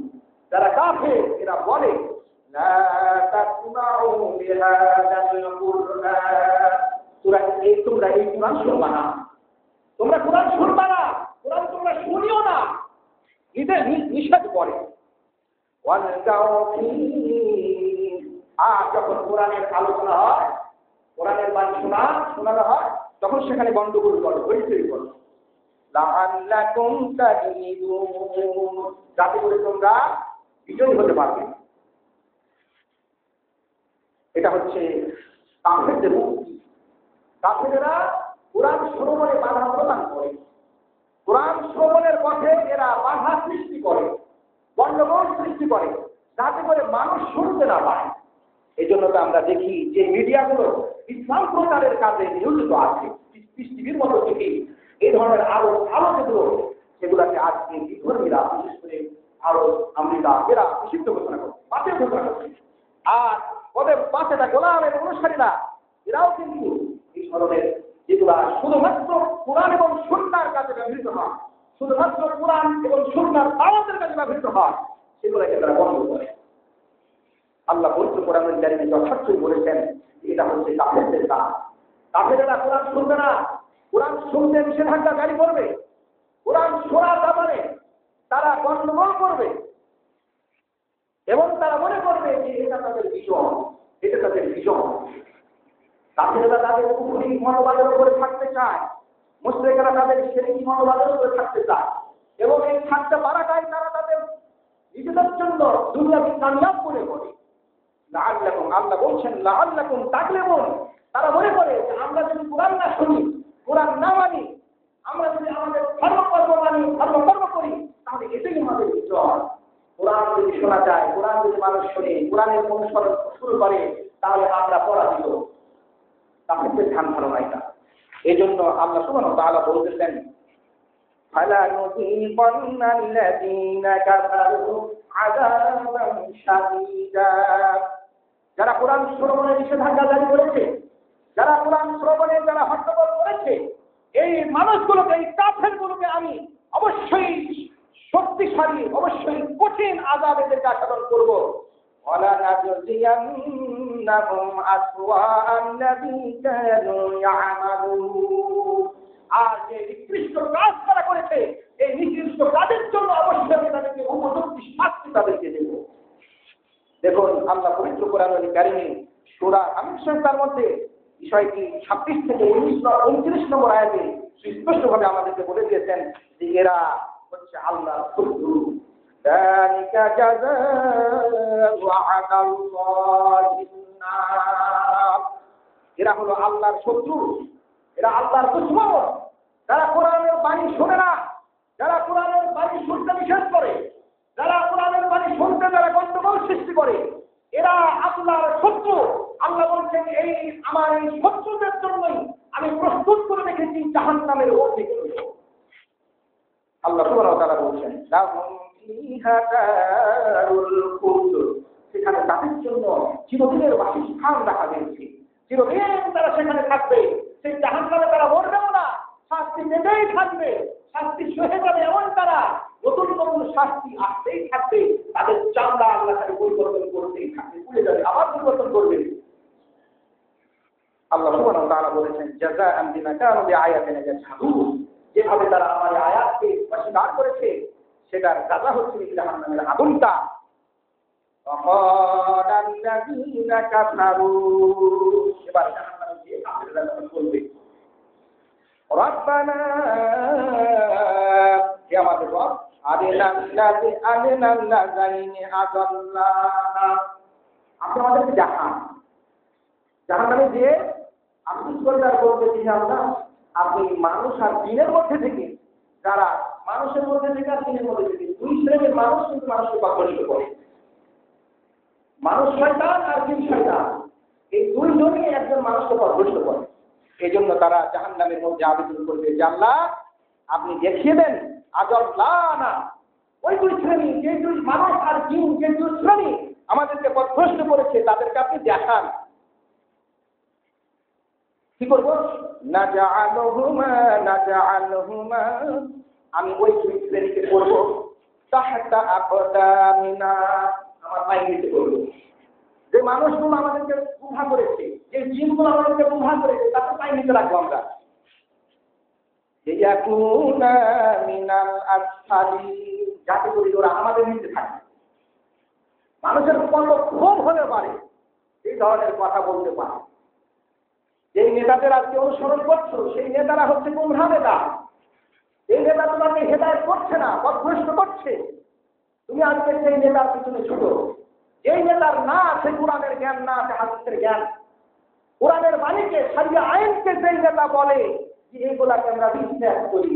যারা কাফের এরা বলে লা তাসমাউ লিহাযা আল-কুরআন, তোমরা এই কুরআন শুনবা না, তোমরা কুরআন শুনবা না, কুরআন তোমরা শুনিও না, নিষেধ করে। আর যখন কোরআনের আলোচনা হয়, কোরআনের বাণী শোনানো হয়, তখন সেখানে গন্ডগোল করে, হইচই করে, লাআল্লাকুম তাগলিবুন, যাতে করে তোমরা বিজয়ী হতে পারবে। এটা হচ্ছে কাফেরদের মুক্তি। কাফেরেরা কোরআন শ্রবণে বাধা প্রদান করে, কোরআন শ্রবণের পথে এরা বাধা সৃষ্টি করে, গন্ডগোল সৃষ্টি করে, যাতে করে মানুষ শুনতে না পায়। এই জন্য তো আমরা দেখি যে মিডিয়াগুলো ইসলাম প্রচারের কাজে নিয়োজিত আছে, পৃথিবীর মতো থেকে এই ধরনের আরো যেগুলো, সেগুলোকে আজকে বিধর্মীরা, বিশেষ করে আরব আমেরিকা, এরা নিষিদ্ধ ঘোষণা করছে, বাতিল ঘোষণা করছে। আর ওদের পাঁচটা গোলামের অনুসারীরা এরাও কিন্তু এই ধরনের যেগুলা শুধুমাত্র কোরআন এবং সুন্নাহর কাজে ব্যবহৃত হয়, শুধুমাত্র কোরআন এবং সুন্নাহর দাওয়াতের কাজে ব্যবহৃত হয়, সেগুলোকে তারা বন্ধ করে। আল্লাহ পবিত্র কোরআনুল কারীমে যথার্থই বলেছেন এটা হচ্ছে কাফেরদের কাজ। কাফেরেরা কোরআন শুনবে না, কোরআন শুনতে নিষেধাজ্ঞা জারি করবে, কোরআন শোনার ব্যাপারে তারা গন্ডগোল করবে এবং তারা মনে করবে যে এটা তাদের ভীষণ, এটা তাদের ভীষণ। কাফেরেরা তাদের কুফরি মনোবাদের উপরে থাকতে চায়, মুশরিকরা তাদের শিরকি মনোবাদের উপরে থাকতে চায় এবং এই থাকতে পারাটাই তারা তাদের নিজেদের জন্য দুনিয়াকে কামিয়াব করে করে। লাআল্লাকুম, আল্লাহ বলছেন লাআল্লাকুম তাগলিবুন, তারা মনে করে যে আমরা যদি কোরআন না শুনি, কোরআন না মানি, আমরা যদি আমাদের ধর্মকর্ম মানি, ধর্মকর্ম করি, তাহলে এটাই আমাদের বিজয়। কোরআন যদি শোনা যায়, কোরআন যদি মানুষ শুনে, কোরআনের অনুসরণ শুরু করে, তাহলে আমরা পরাজিত। কাফেরদের ধ্যান ধারণা এটা। এই জন্য আল্লাহ সুবহানাহু ওয়া তাআলা বলতেছেন ফালানুযীকান্নাল্লাযীনা কাফারু আযাবান শাদীদা, যারা কোরআন শ্রবণে নিষেধাজ্ঞা জারি করেছে, যারা কোরআন শ্রবণে যারা হট্টগোল করেছে, এই মানুষগুলোকে, এই কাফেরগুলোকে আমি অবশ্যই শক্তিশালী, অবশ্যই কঠিন আযাব এদেরকে আস্বাদন করব। ওয়ালানাজজিয়ান্নাহুম আসওয়া'আল্লাযী কানূ ইয়া'মালুন, আর যে নিকৃষ্ট কাজ তারা করেছে, এই নিকৃষ্ট কাজের জন্য অবশ্যই তাদেরকে উপযুক্ত শাস্তি তাদেরকে দেব। দেখুন আল্লাহ পবিত্র কোরআনুল কারীমে সূরা হামিম শরীফের মধ্যে বিষয়টি 26 থেকে 29 নম্বর আয়াতে স্পষ্টভাবে আমাদেরকে বলে দিয়েছেন যে এরা হচ্ছে আল্লাহর শত্রু। যালিকা জাযাউ আ'দাল্লাহিন নার, এরা হলো আল্লাহর শত্রু, এরা আল্লাহর দুশমন, যারা কোরআনের বাণী শোনে না, যারা কোরআনের বাণী শুনতে নিষেধ করে, যারা কোরআনের বাণী শুনতে যারা গন্ডগোল সৃষ্টি করে, এরা আল্লাহর শত্রু। আল্লাহ বলছেন এই আমার এই শত্রুদের জন্যই আমি প্রস্তুত করে রেখেছি জাহান্নামের অগ্নি। আল্লাহ সুবহানাহু ওয়া তাআলা বলছেন লাহুম ফীহা দারুল খুলদ, সেখানে তাদের জন্য চিরদিনের বাসস্থান রাখা হয়েছে, চিরদিন তারা সেখানে থাকবে। সেই জাহান্নামে তারা মরবেও না, শাস্তি পেতেই থাকবে, শাস্তি সহে যাবে এমন তারা নতুন নতুন শাস্তি আসতেই থাকবে। তাদের চামড়া আল্লাহ তাকে পরিবর্তন করতেই থাকবে, পুড়ে যাবে, আবার পরিবর্তন করবে। আল্লাহ সুবহানাহু ওয়া তাআলা বলেছেন জাযাআন বিমা কানু বিআয়াতিনা ইয়াজহাদুন, যেভাবে তারা আমার আয়াতকে অস্বীকার করেছে সেটার সাজা হচ্ছে জাহান্নামের আগুনটা। ওয়াকালাল্লাযীনা কাফারু, এবার জাহান্নামে গিয়ে কাফেররা বলবে রব্বানা, হে আমাদের রব, আরিনাল্লাযীনি আযাল্লানা, আপনি আমাদেরকে জাহান্নামে গিয়ে আফসোস করে তারা বলবে যে আল্লাহ, আপনি মানুষ আর জিনের মধ্যে থেকে, যারা মানুষের মধ্যে থেকে আর জিনের মধ্যে থেকে দুই শ্রেণীর মানুষ কিন্তু মানুষকে পথভ্রষ্ট করে। মানুষ শয়তান আর জিন শয়তান, এই দুইজনই একজন মানুষকে পথভ্রষ্ট করে। এই জন্য তারা জাহান্নামের মধ্যে আবেদন করবে যে আল্লাহ আপনি দেখিয়ে দেন আযাল্লানা, ওই দুই শ্রেণী, যে দুই মানুষ আর জিন, যে দুই শ্রেণী আমাদেরকে পথভ্রষ্ট করেছে তাদেরকে আপনি দেখান। কি করবো? নাজআলহুমা, আমি ওই দুই শ্রেণীকে করবো তাহতা আকদামিনা, আমার পায়ের নিচে করবো। যে মানুষগুলো আমাদেরকে গুমরা করেছে, যে জিনগুলো আমাদেরকে গুমরা করেছে, তাদের পায়ের নিচে রাখবো আমরা। ইয়াকুনা মিনাল আসফালিন, যাতে করে ওরা আমাদের নিচে থাকে। মানুষের কত ক্ষোভ হতে পারে এই ধরনের কথা বলতে পারে। যেই নেতাদের আজকে অনুসরণ করছো সেই নেতারা হচ্ছে গুমরা নেতা। এই নেতা তোমাকে হেদায়েত করছে না, পথভ্রষ্ট করছে। তুমি আজকে সেই নেতার পিছনে ছুটো। যেই নেতার না আছে কোরআনের জ্ঞান, না আছে হাদিসের জ্ঞান, কোরআনের বাণীকে, শরিয়া আইনকে যেই নেতা বলে যে এইগুলাকে আমরা বিশ্বাস করি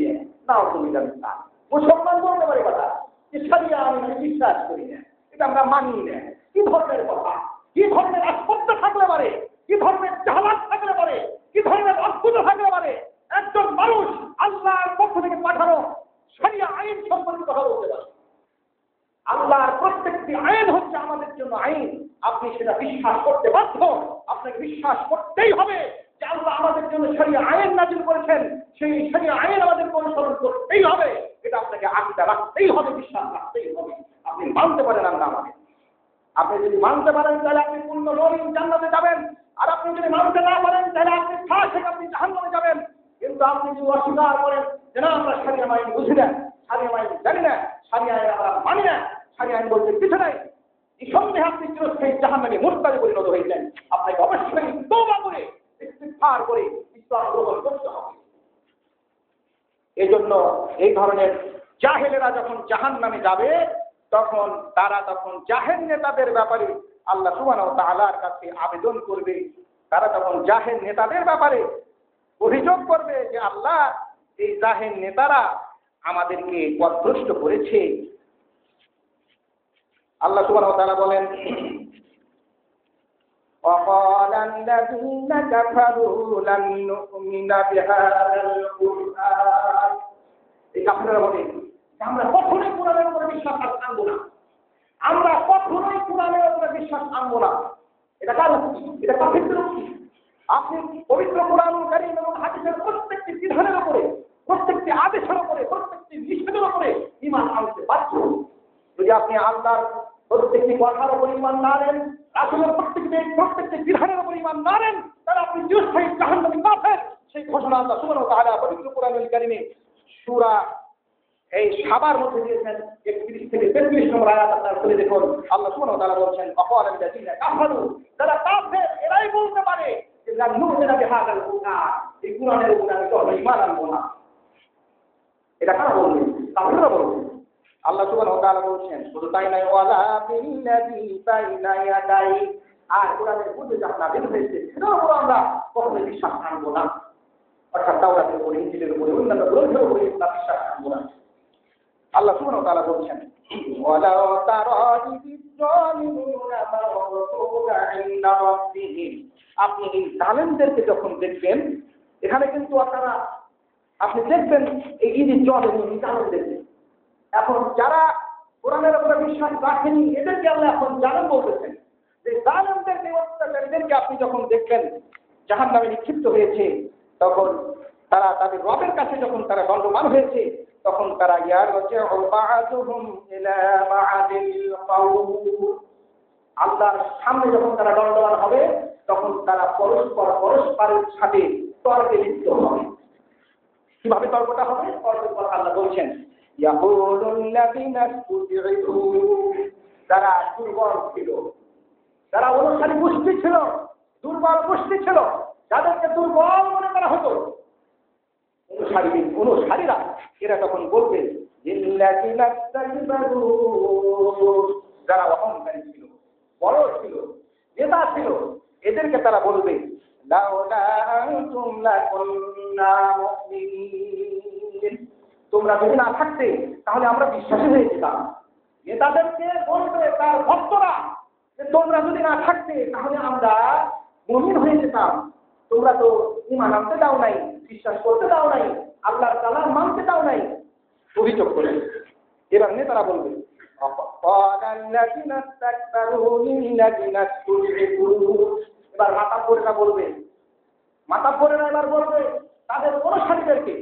না, তুমি জানি না, মুসলমান বলতে পারে কথা যে শরিয়া আইন আমি বিশ্বাস করি না, এটা আমরা মানি না। কি ধরনের কথা, কি ধরনের আস্পর্ধা থাকলে পারে, কি ধরনের জাহালাত থাকলে পারে, কি ধরনের অদ্ভুত থাকলে পারে একজন মানুষ আল্লাহর পক্ষ থেকে পাঠানো শরিয়া আইন সম্পর্কে কথা বলতে পারে? আল্লাহর প্রত্যেকটি আইন হচ্ছে আমাদের জন্য আইন। আপনি সেটা বিশ্বাস করতে বাধ্য, আপনাকে বিশ্বাস করতেই হবে যে আল্লাহ আমাদের জন্য শরিয়া আইন নাযিল করেছেন, সেই শরিয়া আইন আমাদেরকে অনুসরণ করতেই হবে। এটা আপনাকে আকীদা রাখতেই হবে, বিশ্বাস রাখতেই হবে। আপনি মানতে পারেন আর না মানেন। আপনি যদি মানতে পারেন তাহলে আপনি পূর্ণ মুমিন, জান্নাতে যাবেন। আর আপনি যদি মানতে না পারেন তাহলে আপনি আপনি জাহান্নামে যাবেন। কিন্তু আপনি যদি অস্বীকার করেন যে না আমরা শরিয়া আইন বুঝি না, শরিয়া আইন জানি না, শরিয়া আইন আমরা মানি না, শরিয়া আইন বলতে কিছু নাই, নিঃসন্দেহে আপনি চিরস্থায়ী জাহান্নামে মুরতাদে পরিণত হয়েছেন। আপনাকে অবশ্যই তওবা করে ইস্তিগফার করে ইসলাম গ্রহণ করতে হবে। এই জন্য এই ধরনের জাহেলেরা যখন জাহান্নামে যাবে তখন জাহেল নেতাদের ব্যাপারে আল্লাহ সুবহানাহু ওয়া তাআলার কাছে আবেদন করবে। তারা তখন জাহেল নেতাদের ব্যাপারে অভিযোগ করবে যে আল্লাহ এই জাহেল নেতারা আমাদেরকে পথভ্রষ্ট করেছে। আল্লাহ সুবহানাহু ওয়া তাআলা বলেন وقال الذين كفروا لن نؤمن بهذا القرآن, এই কাফেররা বলে আমরা কখনোই কোরআনের উপরে বিশ্বাস আনবো না, আমরা কখনোই কোরআনের উপরে বিশ্বাস আনবো না। এটা কার উক্তি? এটা কাফেরদের উক্তি। আপনি পবিত্র কোরআনুল কারীম এবং হাদিসের প্রত্যেকটি বিধানের উপরে, প্রত্যেকটি আদেশের উপরে, প্রত্যেকটি নিষেধের উপরে ঈমান আনতে বাধ্য। যদি আপনি আল্লাহর প্রত্যেকটি কথার উপর ঈমান না আনেন, রাসূলের প্রত্যেকটি বিধানের উপর ঈমান না আনেন, তাহলে আপনি চিরস্থায়ী জাহান্নামী কাফের। সেই ঘোষণা আল্লাহ সুবহানাহু ওয়া তাআলা পবিত্র কোরআনুল কারীমে সূরা এই সাবার মধ্যে দিয়েছেন 31 থেকে 33 নম্বর আয়াত আপনারা খুলে দেখুন। আল্লাহ সুবহানাহু ওয়া তাআলা বলছেন আকালাল্লাযীনা কাফারু, যারা কাফের এরাই বলতে পারে যে লা নুমিনা বিহাদাল কুরআন, এই কুরআনের উপর আমি তো ঈমান আনবো না। এটা কারা বলবে? কাফেররা বলবে। আল্লাহ সুবহানাহু ওয়া তাআলা বলছেন শুধু তাই নয়, ওয়ালা বিল্লাযী বাইনা ইয়াদাই, আর কোরআনের মধ্যে যা নাযিল হয়েছে সেটার উপর আমরা কখনো বিশ্বাস আনবো না। অর্থাৎ তাওরাতের উপরে, ইনজিলের উপরে, অন্যান্য গ্রন্থের উপরে তার বিশ্বাস করব না। আল্লাহ সুবহানাহু ওয়া তাআলা বলছেন, ওয়ালাউ তারা ইযযালিমুনা মাওকুফা ইনদা রাব্বিহিম, আপনি এই জালেমদেরকে যখন দেখবেন, এখানে কিন্তু আপনি দেখবেন এই জালেমদেরকে। এখন যারা কোরআনের উপরে বিশ্বাস রাখেনি এদেরকে আল্লাহ এখন জালেম বলতেছেন। যে জালেমদেরকে, অত্যাচারীদেরকে আপনি যখন দেখবেন জাহান্নামে নিক্ষিপ্ত হয়েছে, তখন তারা তাদের রবের কাছে যখন তারা দণ্ডমান হয়েছে, তখন তারা আল্লাহর সামনে যখন তারা দণ্ডমান হবে, তখন তারা পরস্পরের সাথে তর্কে লিপ্ত হবে। কিভাবে তর্কটা হবে? তর্কের কথা আল্লাহ বলছেন, যারা দুর্বল ছিল, যারা অনুসারী গোষ্ঠী ছিল, দুর্বল গোষ্ঠী ছিল, যাদেরকে দুর্বল মনে করা হতো, অনুসারীরা এরা তখন বলবে, যারা অহংকারী ছিল, বড় ছিল, নেতা ছিল, এদেরকে তারা বলবে, তোমরা যদি না থাকতে তাহলে আমরা বিশ্বাসী হয়ে যেতাম। নেতাদেরকে বলবে তার ভক্তরা, যে তোমরা যদি না থাকতে তাহলে আমরা মুমিন হয়ে যেতাম। তোমরা তো ঈমান আনতে দাও নাই, বিশ্বাস করতে দাও নাই, আল্লাহর কালাম মানতে দাও নাই, অভিযোগ করে। এবার নেতারা বলবে, এবার মাতাব্বরেরা এবার বলবে তাদের অনুসারীদেরকে,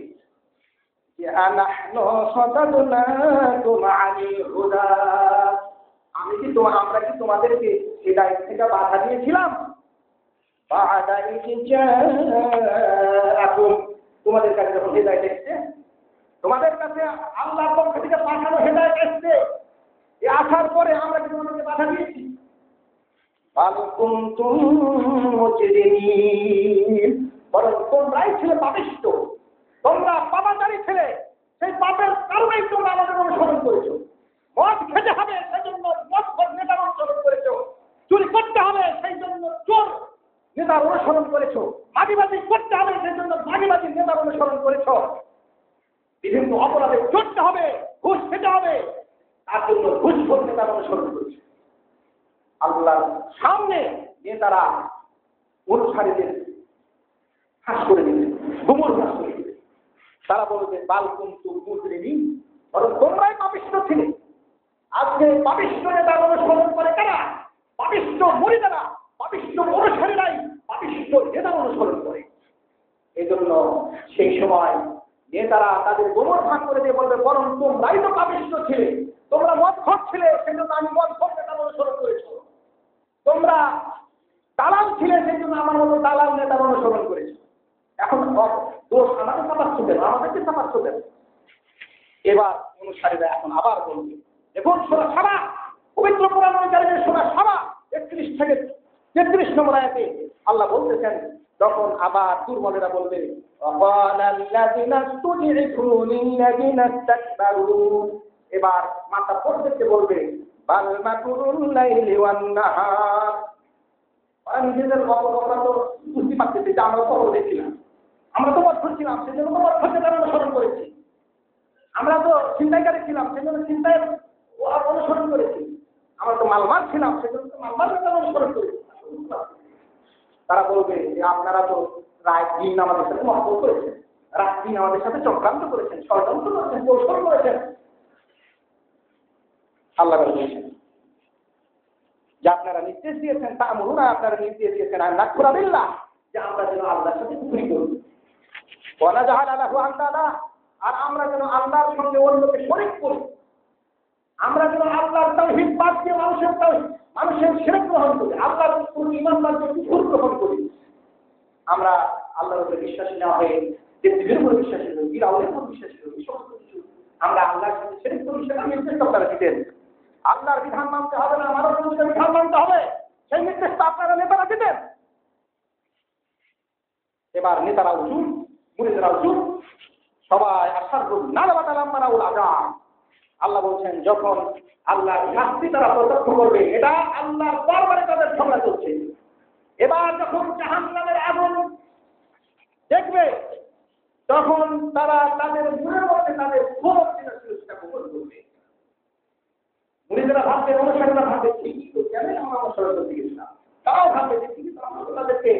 আমরা কি তোমাদেরকে হিদায়াত থেকে বাধা দিয়েছিলাম? তোমাদের কাছে যখন হিদায়াত এসেছে, তোমাদের কাছে আল্লাহর পক্ষ থেকে পাঠানো হিদায়াত এসেছে, এই আসার পরে আমরা কি তোমাদেরকে বাধা দিয়েছি? বরং তোমরাই ছিলে পাপিষ্ঠ, তোমরা পাপাচারী ছেলে, সেই পাপের কারণেই তোমরা আমাদের অনুসরণ করেছো। মদ খেতে হবে সেই জন্য মদ নেতার অনুসরণ করেছো, চুরি করতে হবে সেই জন্য চোর নেতার অনুসরণ করেছো, মাটিবাজি করতে হবে সেই জন্য মাটিবাজি নেতার অনুসরণ করেছো, বিভিন্ন অপরাধে চড়তে হবে, ঘুষ খেতে হবে, তার জন্য ঘুষখোর নেতার অনুসরণ করেছে। আল্লাহর সামনে নেতারা অনুসারীদের ফাঁস করে দিবে, গুমর ফাঁস করে দিবে। তারা বলবে, বালকুম তু মুজরিমিন, বরং তোমরাই পাপিষ্ঠ ছিলে। আজকে পাপিষ্ঠ নেতার অনুসরণ করে কারা? পাপিষ্ঠ মুরিদারা, পাপিষ্ঠ অনুসারীরাই পাপিষ্ঠ নেতার অনুসরণ করে। এই জন্য সেই সময় নেতারা তাদের গোমর ভাগ করে দিয়ে বলবে, বরং তোমরাই তো পাপিষ্ঠ ছিলে, তোমরা মদ খাচ্ছিলে সেই জন্য আমি মদ খাওয়া নেতার অনুসরণ করেছো, তোমরা দালাল ছিলে সেই জন্য আমার মতো দালাল নেতার অনুসরণ করেছো। এখন দোষ আমাদের চাপাচ্ছ কেন? আমাদেরকে চাপাচ্ছ কেন? এবার অনুসারীরা এখন আবার বলবে, দেখুন সূরা সাবা, পবিত্র কোরআন অনুযায়ী সূরা সাবা 31 থেকে 33 নম্বর আয়াতে আল্লাহ বলতেছেন, যখন আবার দুর্বলেরা বলবে, এবার মাথা পড়তে বলবে, নিজেদের অপকর্ম তো বুঝতে পারতেছি যে আমরা তো দেখছিলাম, আমরা তো মদ করছিলাম সেজন্য তো মদ করতে তারা অনুসরণ করেছি, আমরা তো চিন্তাকারী ছিলাম সেজন্য চিন্তায় অনুসরণ করেছি, আমরা তো মালমার ছিলাম সেজন্য তো মালমার অনুসরণ করেছি। তারা বলবে যে আপনারা তো রাত দিন আমাদের সাথে মহব্বত করেছেন, রাত দিন আমাদের সাথে চক্রান্ত করেছেন, ষড়যন্ত্র করেছেন, কৌশল করেছেন। আল্লাহ বলেছেন যে আপনারা নির্দেশ দিয়েছেন, তা মরুন, আপনারা নির্দেশ দিয়েছেন আর নাকফুরা বিল্লাহ, যে আমরা যেন আল্লাহর সাথে কুফরি করি, ওয়ালা জাহাল আলাহু আন্দাদা, আর আমরা যেন আল্লাহর সঙ্গে অন্যকে শরীক করি, আমরা যেন আল্লাহর তাওহীদ বাদ দিয়ে মানুষের শিরক গ্রহণ করি, আল্লাহর উপর ঈমান বাদ দিয়ে কুফর গ্রহণ করি। আমরা আল্লাহর উপরে বিশ্বাসী না হয়ে দেবীর উপর বিশ্বাসী হই, বীরাউলের উপর বিশ্বাসী হই, সমস্ত কিছু আমরা আল্লাহর সাথে শিরক করি, সেটা নির্দেশ আপনারা দিতেন। আল্লাহর বিধান মানতে হবে না, মানবের বিধান মানতে হবে, সেই নির্দেশটা আপনারা নেতারা দিতেন। এবার নেতারা উঠুন, মুরিদরা উঠুন, সবাই আশার রূপ নালাবাতালাম্মারাউল আযাব। আল্লাহ বলছেন, যখন আল্লাহর শাস্তি তারা প্রত্যক্ষ করবে, এটা আল্লাহর দরবারে তাদের ঝগড়া চলছে। এবার যখন জাহান্নামের আগুন দেখবে, তখন তারা তাদের মনের মধ্যে তাদের ক্ষোভ যেটা ছিল সেটা গোপন করবে। মুরিদরা ভাববে, অনুসারীরা ভাববে ঠিকই তো, কেন আমরা অনুসরণ করতে গেছিলাম, তারাও ভাববে যে ঠিকই তো, আমরা তাদেরকে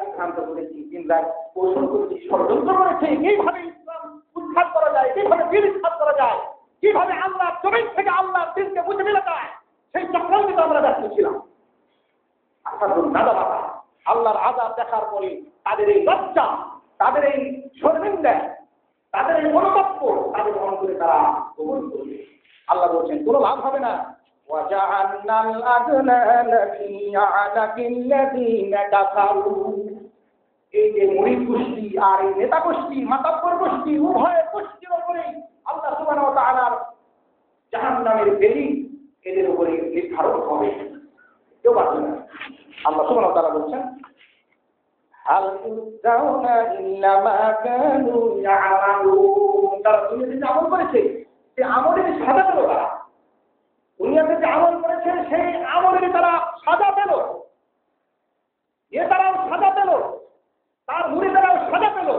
সিদ্ধান্ত করেছি, চিন্তায় কৌশল করেছি, ষড়যন্ত্র করেছে, কিভাবে ইসলাম উৎখাত করা যায়, কিভাবে দিন উৎখাত করা যায়, কিভাবে আল্লাহ জমিন থেকে আল্লাহর দিনকে মুছে ফেলা যায়, সেই চক্রান্তে আমরা ব্যস্ত ছিলাম। আল্লাহর আযাব দেখার পরে তাদের এই লজ্জা, তাদের এই শর্মিন্দা, তাদের এই মনোবাক্য তাদের অন্তরে তারা কবুল করবে। আল্লাহ বলছেন কোনো লাভ হবে না। এই যে মুরিদ গোষ্ঠী আর এই নেতা গোষ্ঠী, মাতাব্বর গোষ্ঠী, উভয় গোষ্ঠীর উপরে আল্লাহ সুবহানাহু ওয়া তাআলার জাহান্নামের বেদি এদের উপরে নির্ধারণ হবে, কেউ পারবে না। আল্লাহ সুবহানাহু ওয়া তাআলা বলছেন, হাল তুজাউনা ইল্লা মা কানু ইয়ামালুন, তারা দুনিয়াতে যে আমল করেছে সেই আমলের সাজা পেল। তারা দুনিয়াতে যে আমল করেছে সেই আমলের তারা সাজা পেল, তারাও সাজা পেল, তার মুরিদেরাও সাজা পেল।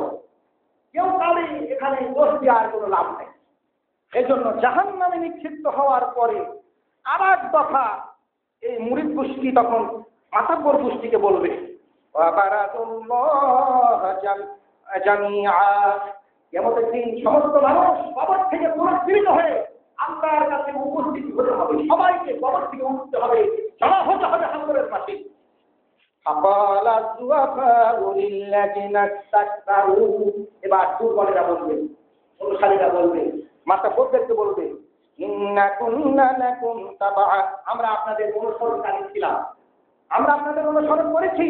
কেউ তাহলে এখানে দোষ দেওয়ার কোনো লাভ নেই। এই জন্য জাহান্নামে নিক্ষিপ্ত হওয়ার পরে আর এক দফা এই মুরিদ গোষ্ঠী তখন মাতাব্বর গোষ্ঠীকে বলবে, কিয়ামতের দিন সমস্ত মানুষ কবর থেকে পুনর্জীবিত হয়ে আল্লাহর কাছে উপস্থিত হতে হবে, সবাইকে কবর থেকে উঠতে হবে, জমা হতে হবে হাসরের পাশে। এবার দুর্বলেরা বলবে, অনুসারীরা বলবে, মাতাব্বরদেরকে বলবে, আমরা আপনাদের অনুসরণকারী ছিলাম, আমরা আপনাদের অনুসরণ করেছি।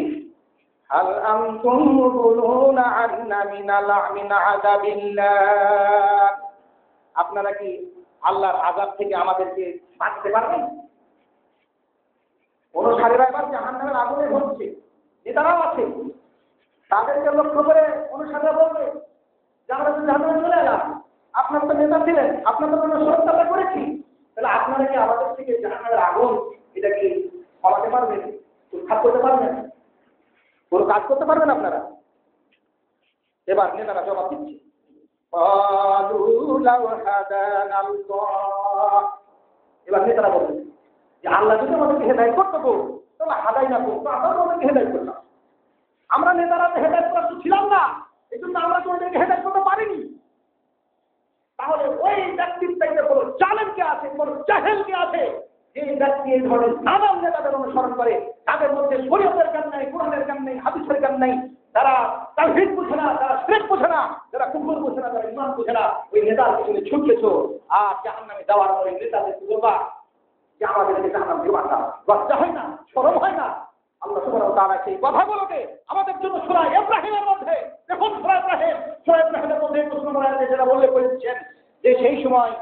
হাল আনতুম মুগনুনা আন্না মিন আযাবিল্লাহ, আপনারা কি আল্লাহর আযাব থেকে আমাদেরকে বাঁচাতে পারবেন? অনুসারীরা এবার জাহান্নামের আগুনে হচ্ছে, নেতারাও আছে, তাদেরকে লক্ষ্য করে অনুসারীরা বলবে যে আমরা তো জাহান্নামে চলে এলাম, আপনার তো নেতা ছিলেন, আপনার তো অনুসরণ আমরা করেছি, তাহলে আপনারা কি আমাদের থেকে জাহান্নামের আগুন এটা কি কমাতে পারবেন, উৎখাত করতে পারবেন, কোনো কাজ করতে পারবেন আপনারা? এবার নেতারা জবাব দিচ্ছে, এবার নেতারা বলবেন যে আল্লাহ যদি আমাদেরকে হেদায়েত করতে গো, তাহলে হাদাই না করতো, আমরা আমাদেরকে হেদায়েত করতাম। আমরা নেতারা হেদায়েত প্রাপ্ত ছিলাম না, এই জন্য আমরা তোমাদেরকে হেদায়েত করতে পারিনি। তাহলে ওই ব্যক্তির চাইতে কোনো জালেম কে আছে, কোনো জাহেল কে আছে, যে ব্যক্তি এই ধরনের নানান নেতাদের অনুসরণ করে, তাদের মধ্যে শরীয়তের জ্ঞান নেই, কোরআনের জ্ঞান নেই, হাদিসের জ্ঞান নেই, তারা তাওহীদ বুঝে না, তারা শিরক বুঝে না, তারা কুফর বুঝে না, তারা ঈমান বুঝে না, ওই নেতার পিছনে ছুটতেছো আর জাহান্নামে যাওয়ার পরে নেতাদেরকে বলবা যে আমাদেরকে জাহান্নাম থেকে বাঁচাও। লজ্জা হয় না, শরম হয় না? আল্লাহ সুবহানাহু ওয়া তাআলা সেই কথাগুলোকে আমাদের জন্য সূরা ইব্রাহিমের মধ্যে, দেখুন সূরা ইব্রাহিমের মধ্যে প্রশ্ন করা আছে, যেটা বললে বলেছেন যে সেই সময়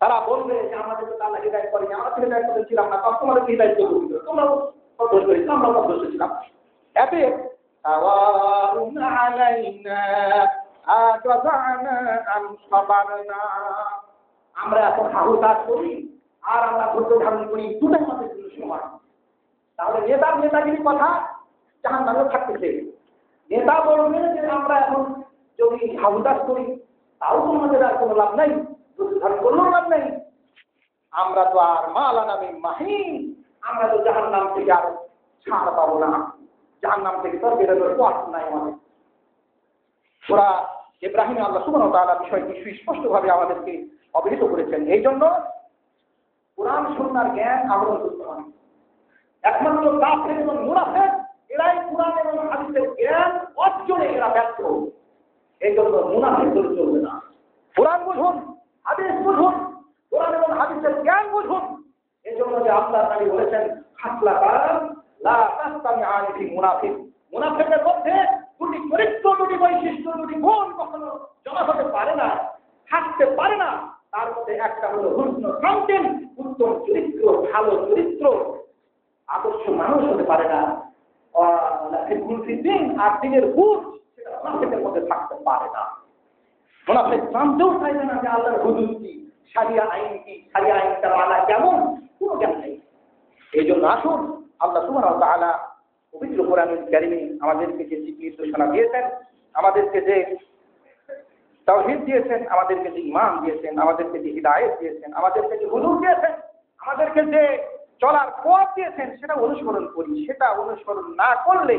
তারা বলবে যে আমাদেরকে তো আল্লাহ হিদায়াত করেনি, আমরা তো হিদায়াত করেছিলাম না, তখন তোমাদেরকে হিদায়াত করবো, তোমরা দোষ করেছিলাম, আমরা দোষ ছিলাম। এতে সাওয়াউন আলাইনা আযাবানা আম সাবারনা, আমরা এখন হাহুতাশ করি আর আমরা ধৈর্য ধারণ করি, দুটোই আমাদের জন্য সমান। তাহলে নেতাগিরি কথা জাহান্নামে থাকতেছে। নেতা বলবে যে আমরা এখন যদি হাহুতাশ করি তাও তোমাদের আর কোনো লাভ নাই, ধারণ করলেও লাভ নাই, আমরা তো আর মালানামে মাহিন, আমরা তো জাহান্নাম থেকে আর ছাড় পাবো না, জাহান্নাম থেকে তো বেরোনোর পথ নাই আমাদের। সূরা ইব্রাহিমে আল্লাহ সুবহানাহু ওয়া তাআলা বিষয়টি সুস্পষ্টভাবে আমাদেরকে অবহিত করেছেন। এই জন্য কোরআন সুন্নাহর জ্ঞান আহরণ করতে হবে। একমাত্র কাফের এবং মুনাফিক এরাই কোরআন এবং হাদিসের জ্ঞান অর্জনে এরা ব্যর্থ। এই জন্য মুনাফিকদের চলবে না। কোরআন বুঝুন, হাদিস বুঝুন, কোরআন এবং হাদিসের জ্ঞান বুঝুন। এই জন্য যে আল্লাহ নবী বলেছেন মুনাফিকের মধ্যে দুটি চরিত্র, দুটি বৈশিষ্ট্য, দুটি গুণ কখনো জমা হতে পারে না, থাকতে পারে না। তার মধ্যে একটা হলো হুসন কাউন্টেন, উত্তম চরিত্র, ভালো চরিত্র, আদর্শ মানুষ হতে পারে না। আর দিনের বুঝ সেটা মুনাফিকের মধ্যে থাকতে পারে না। মুনাফিক জানতেও চাইবে না যে আল্লাহর হুদুদ কি, শরিয়া আইন কি, শরিয়া আইনটা মানা কেমন, কোনো জ্ঞান নেই। এই জন্য আসুন আল্লাহ সুবহানাহু ওয়া তাআলা পবিত্র কোরআনুল কারীমে আমাদেরকে যে দিক নির্দেশনা দিয়েছেন, আমাদেরকে যে তাওহীদ দিয়েছেন, আমাদেরকে যে ঈমান দিয়েছেন, আমাদেরকে যে হিদায়াত দিয়েছেন, আমাদেরকে যে হুজুর দিয়েছেন, আমাদেরকে যে চলার পথ দিয়েছেন, সেটা অনুসরণ করি। সেটা অনুসরণ না করলে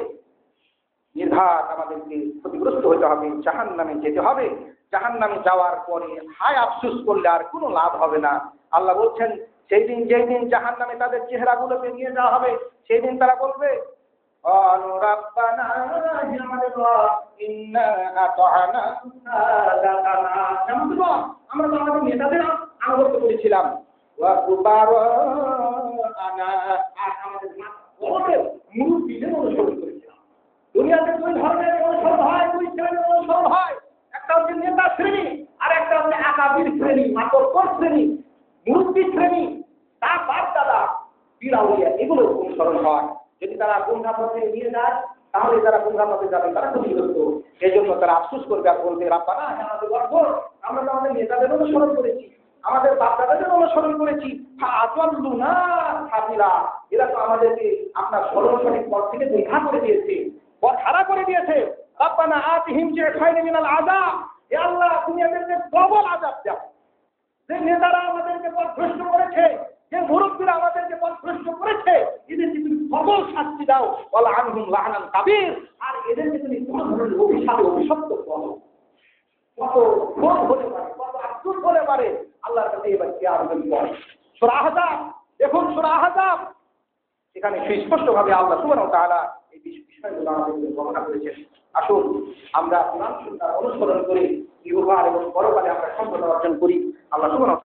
নির্ঘাত আমাদেরকে ক্ষতিগ্রস্ত হতে হবে, জাহান্নামে যেতে হবে। জাহান্নামে যাওয়ার পরে হায় আফসোস করলে আর কোনো লাভ হবে না। আল্লাহ বলছেন, সেই দিন, যেই দিন জাহান্নামে তাদের চেহারাগুলোকে নিয়ে যাওয়া হবে, সেই দিন তারা বলবে, রাব্বানা ইয়া আমাদের রব, ইন্না আতা'না সাদাতানা, আমরা তো আমাদের নেতাদের আনুগত্য করেছিলাম, ওয়া কুবারানা, আর আমাদের বড়দের মুরব্বিদের অনুসরণ করেছিলাম। দুনিয়াতে দুই ধরনের অনুসরণ হয়, দুই শ্রেণীর অনুসরণ হয়। একটা হচ্ছে নেতা শ্রেণী, আর একটা হচ্ছে আকাবির শ্রেণী, মাতব্বর শ্রেণী, মুরব্বি শ্রেণী, তার বাপ দাদা পীর আউলিয়া, এগুলো অনুসরণ হয়। যদি তারা গুমরাহ পথে নিয়ে যায়, তাহলে তারা গুমরাহ পথে যাবে, তারা ক্ষতিগ্রস্ত। এই জন্য তারা আফসোস করবে আর বলবে, রাব্বানা আমাদের রব, আমরা তো আমাদের নেতাদের অনুসরণ করেছি, আমাদের বাপ দাদাদের অনুসরণ করেছি, ফাআযাল্লুনা সাবিলা, এরা তো আমাদেরকে আপনার সঠিক পথ থেকে দেখা করে দিয়েছে, পথ হারা করে দিয়েছে। রাব্বানা আতিহিম জি'ফাইনি মিনাল আযাব, হে আল্লাহ তুমি এদেরকে ডবল আযাব দাও। যে নেতারা আমাদেরকে পথভ্রষ্ট করেছে, যে মুরব্বীরা আমাদেরকে পথভ্রষ্ট করেছে, এদেরকে তুমি ডবল শাস্তি দাও, ওয়ালা আনহুম লা'নান কাবীর, আর এদেরকে তুমি কোন ধরনের অভিশপ্ত করো। কত ভোগ হতে পারে, কত আফসোস হতে পারে আল্লাহর কাছে এবার কিয়ামতের পর। সূরা আহজাব দেখুন, সূরা আহজাব, এখানে সুস্পষ্টভাবে আল্লাহ সুবহানাহু ওয়া তাআলা এই বিষয়গুলো আমাদেরকে বর্ণনা করেছেন। আসুন আমরা কোরআন সুন্নাহ অনুসরণ করে ইহকাল এবং পরকালে আমরা সফলতা অর্জন করি। আল্লাহ সুবহানাহু